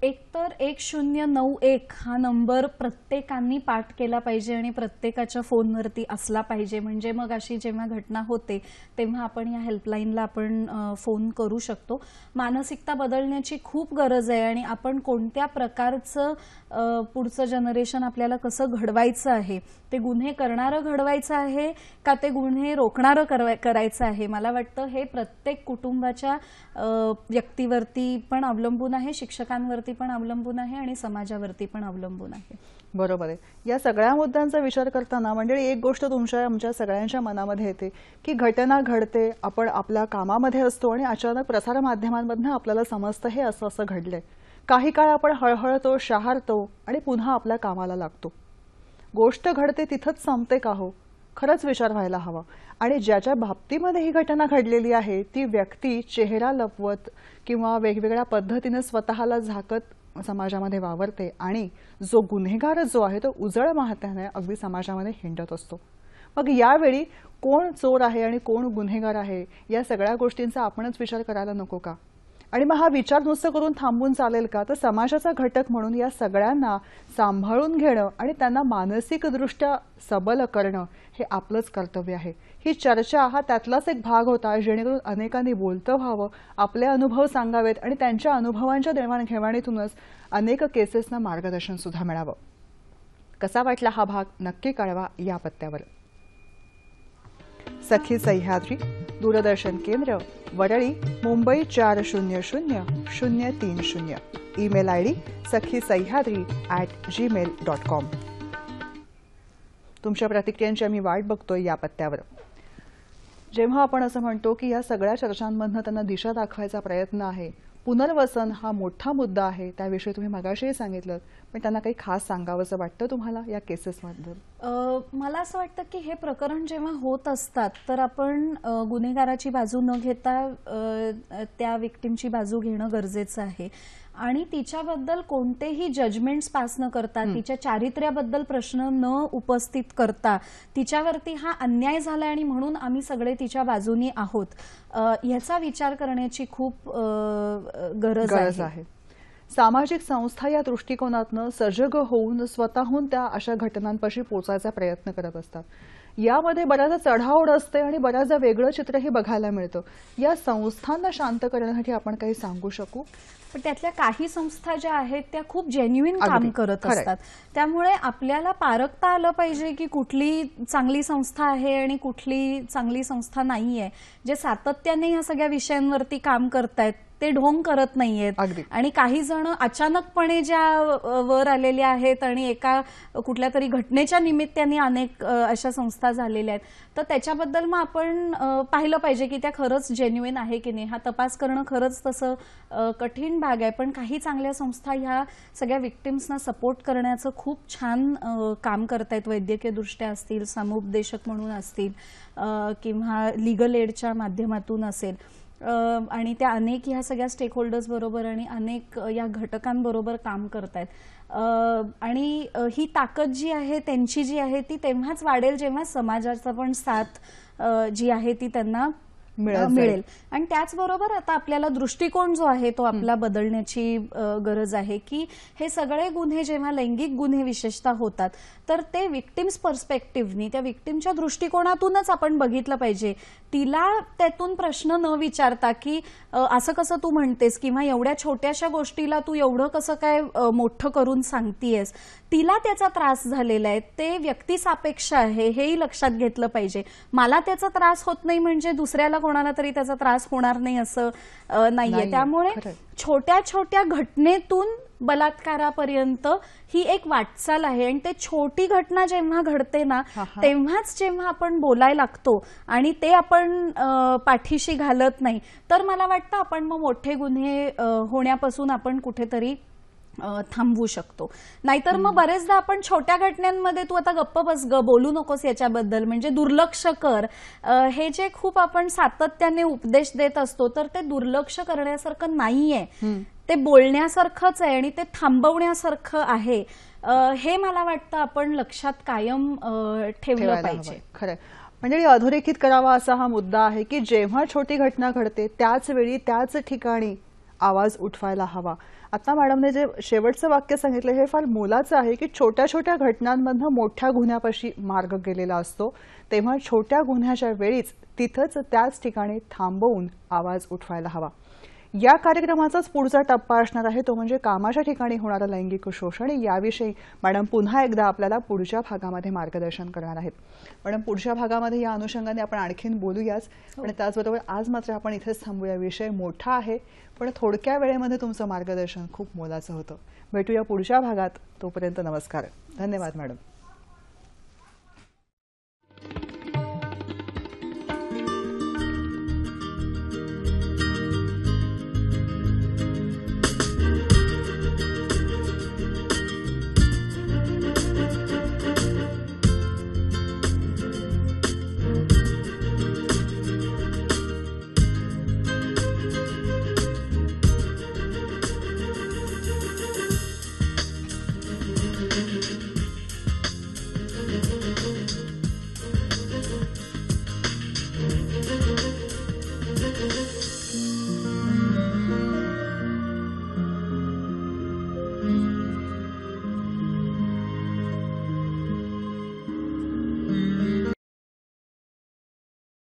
एकतर 1091 हा नंबर प्रत्येकाने पाठ केला पाहिजे आणि प्रत्येकाच्या फोनवरती असला पाहिजे. म्हणजे मग अशी जेव्हा घटना होते तेव्हा आपण या हेल्पलाईनला आपण फोन करू शकतो. मानसिकता बदलण्याची खूप गरज आहे आणि आपण कोणत्या प्रकारचं पुढचं जनरेशन आपल्याला कसं घडवायचं आहे, ते गुन्हे करणारं घडवायचं आहे का ते गुन्हे रोखणारं करायचं आहे, मला वाटतं हे प्रत्येक कुटुंबाच्या व्यक्तीवरती पण अवलंबून आहे, शिक्षकांवरती पण अवलंबून आहे आणि समाजावरती पण अवलंबून आहे. बरोबर आहे. या सगळ्या मुद्द्यांचा विचार करताना मंडळी एक गोष्ट आमच्या सगळ्यांच्या मनामध्ये येते की घटना घडते, आपण आपल्या कामामध्ये असतो आणि अचानक प्रसारमाध्यमांमधून आपल्याला समजतं हे असं असं घडलंय. काही काळ आपण हळहळतो, शहारतो आणि पुन्हा आपल्या कामाला लागतो. गोष्ट घडते तिथंच संपते का हो? खरंच विचार व्हायला हवा. आणि ज्याच्या बाबतीमध्ये ही घटना घडलेली आहे ती व्यक्ती चेहरा लपवत किंवा वेगवेगळ्या पद्धतीने स्वतःला झाकत समाजामध्ये वावरते आणि जो गुन्हेगार जो आहे तो उजळ माहत्याने अगदी समाजामध्ये हिंडत असतो. मग यावेळी कोण चोर आहे आणि कोण गुन्हेगार आहे या सगळ्या गोष्टींचा आपणच विचार करायला नको का? आणि मग हा विचार नुसतं करून थांबून चालेल का? तर समाजाचा घटक म्हणून या सगळ्यांना सांभाळून घेणं आणि त्यांना मानसिकदृष्ट्या सबल करणं हे आपलंच कर्तव्य आहे. ही चर्चा हा त्यातलाच एक भाग होता जेणेकरून अनेकांनी बोलतं व्हावं, आपले अनुभव सांगावेत आणि त्यांच्या अनुभवांच्या देवाणघेवाणीतूनच अनेक केसेसना मार्गदर्शन सुद्धा मिळावं. कसा वाटला हा भाग नक्की कळवा या पत्त्यावर. सखी सह्याद्री, दूरदर्शन केंद्र, Worli, Mumbai 400030. Email ID sakhisayhadri@gmail.com. तुमच्या प्रतिक्रियांची आम्ही वाट बघतोय या पत्त्यावर. जेव्हा आपण असं म्हणतो की या सगळ्या चर्चांमधनं त्यांना दिशा दाखवायचा प्रयत्न आहे, पुनर्वसन हा मोठा मुद्दा आहे, त्याविषयी तुम्ही मगाशीही सांगितलं, पण त्यांना काही खास सांगावंसं वाटतं तुम्हाला या केसेसबद्दल? मला असं वाटतं की हे प्रकरण जेव्हा होत असतात तर आपण गुन्हेगाराची बाजू न घेता त्या विक्टिमची बाजू घेणं गरजेचं आहे आणि तिच्याबद्दल कोणतेही जजमेंट्स पास न करता, तिच्या चारित्र्याबद्दल प्रश्न न उपस्थित करता, तिच्यावरती हा अन्याय झाला आणि म्हणून आम्ही सगळे तिच्या बाजूनी आहोत याचा विचार करण्याची खूप गरज आहे. सामाजिक संस्था या दृष्टिकोनातनं सजग होऊन स्वतःहून त्या अशा घटनांपाशी पोचायचा प्रयत्न करत असतात. यामध्ये बऱ्याचदा चढाओढ असते आणि बऱ्याचदा वेगळं चित्रही बघायला मिळतं. या संस्थांना शांत करण्यासाठी आपण काही सांगू शकू? पण त्यातल्या काही संस्था ज्या आहेत त्या खूप जेन्युइन काम करत असतात, त्यामुळे आपल्याला पारखता आलं पाहिजे की कुठली चांगली संस्था आहे आणि कुठली चांगली संस्था नाहीये. जे सातत्याने या सगळ्या विषयांवरती काम करतायत ते ढोंग करत नाहीयेत आणि काही जण अचानकपणे ज्या वर आलेल्या आहेत आणि एका कुठल्या तरी घटनेच्या निमित्ताने अनेक अशा संस्था झालेल्या आहेत, तर त्याच्याबद्दल मग आपण पाहिलं पाहिजे की त्या खरंच जेन्युइन आहे की नाही. हा तपास करणं खरंच तसं कठीण भाग आहे, पण काही चांगल्या संस्था ह्या सगळ्या विक्टिम्सना सपोर्ट करण्याचं खूप छान काम करतायत. वैद्यकीय दृष्ट्या असतील, समुपदेशक म्हणून असतील किंवा लीगल एडच्या माध्यमातून असेल. आणि त्या अनेक ह्या सगळ्या स्टेक होल्डर्स बरोबर आणि अनेक या घटकांबरोबर काम करतायत. आणि ही ताकद जी आहे त्यांची जी आहे ती तेव्हाच वाढेल जेव्हा समाजाचा पण साथ जी आहे ती त्यांना मिळेल. आणि त्याचबरोबर आता आपल्याला दृष्टिकोन जो आहे तो आपला बदलण्याची गरज आहे की हे सगळे गुन्हे जेव्हा लैंगिक गुन्हे विशेषतः होतात तर ते विक्टिम्स पर्स्पेक्टिव्हनी त्या विक्टिमच्या दृष्टिकोनातूनच आपण बघितलं पाहिजे. तिला त्यातून प्रश्न न विचारता की असं कसं तू म्हणतेस किंवा एवढ्या छोट्याशा गोष्टीला तू एवढं कसं काय मोठं करून सांगतीयस, तिला त्याचा त्रास झालेला आहे, ते व्यक्तिसापेक्ष आहे हेही लक्षात घेतलं पाहिजे. मला त्याचा त्रास होत नाही म्हणजे दुसऱ्याला कोणाला तरी त्याचा त्रास होणार नाही असं नाहीये. त्यामुळे छोट्या छोट्या घटनेतून बलात्कारापर्यंत ही एक वाटचाल आहे आणि ते छोटी घटना जेव्हा घडते ना तेव्हाच जेव्हा आपण बोलायला लागतो आणि ते आपण पाठीशी घालत नाही तर मला वाटतं आपण मग मोठे गुन्हे होण्यापासून आपण कुठेतरी थांबवू शकतो. नाहीतर मग बरेचदा आपण छोट्या घटनांमध्ये तू आता गप्प बस ग, बोलू नकोस याच्याबद्दल, म्हणजे दुर्लक्ष कर, हे जे खूप आपण सातत्याने उपदेश देत असतो तर ते दुर्लक्ष करण्यासारखं नाहीये, ते बोलण्यासारखंच आहे आणि ते थांबवण्यासारखं आहे. हे मला वाटतं आपण लक्षात कायम ठेवलं पाहिजे. खरं म्हणजे अधोरेखित करावा असा हा मुद्दा आहे की जेव्हा छोटी घटना घडते त्याच वेळी त्याच ठिकाणी आवाज उठवायला हवा. आता मॅडमने जे शेवटचं वाक्य सांगितलं हे फार मोलाचं आहे की छोट्या छोट्या घटनांमधनं मोठ्या गुन्ह्यापाशी मार्ग गेलेला असतो, तेव्हा छोट्या गुन्ह्याच्या वेळीच तिथंच त्याच ठिकाणी थांबवून आवाज उठवायला हवा. या कार्यक्रमाचाच पुढचा टप्पा असणार आहे तो म्हणजे कामाच्या ठिकाणी होणारं लैंगिक शोषण. याविषयी मॅडम पुन्हा एकदा आपल्याला पुढच्या भागामध्ये मार्गदर्शन करणार आहेत. मॅडम पुढच्या भागामध्ये या अनुषंगाने आपण आणखीन बोलूयाच, पण त्याचबरोबर आज मात्र आपण इथेच थांबूया. विषय मोठा आहे पण थोडक्या वेळेमध्ये तुमचं मार्गदर्शन खूप मोलाचं होतं. भेटूया पुढच्या भागात. तोपर्यंत नमस्कार. धन्यवाद मॅडम.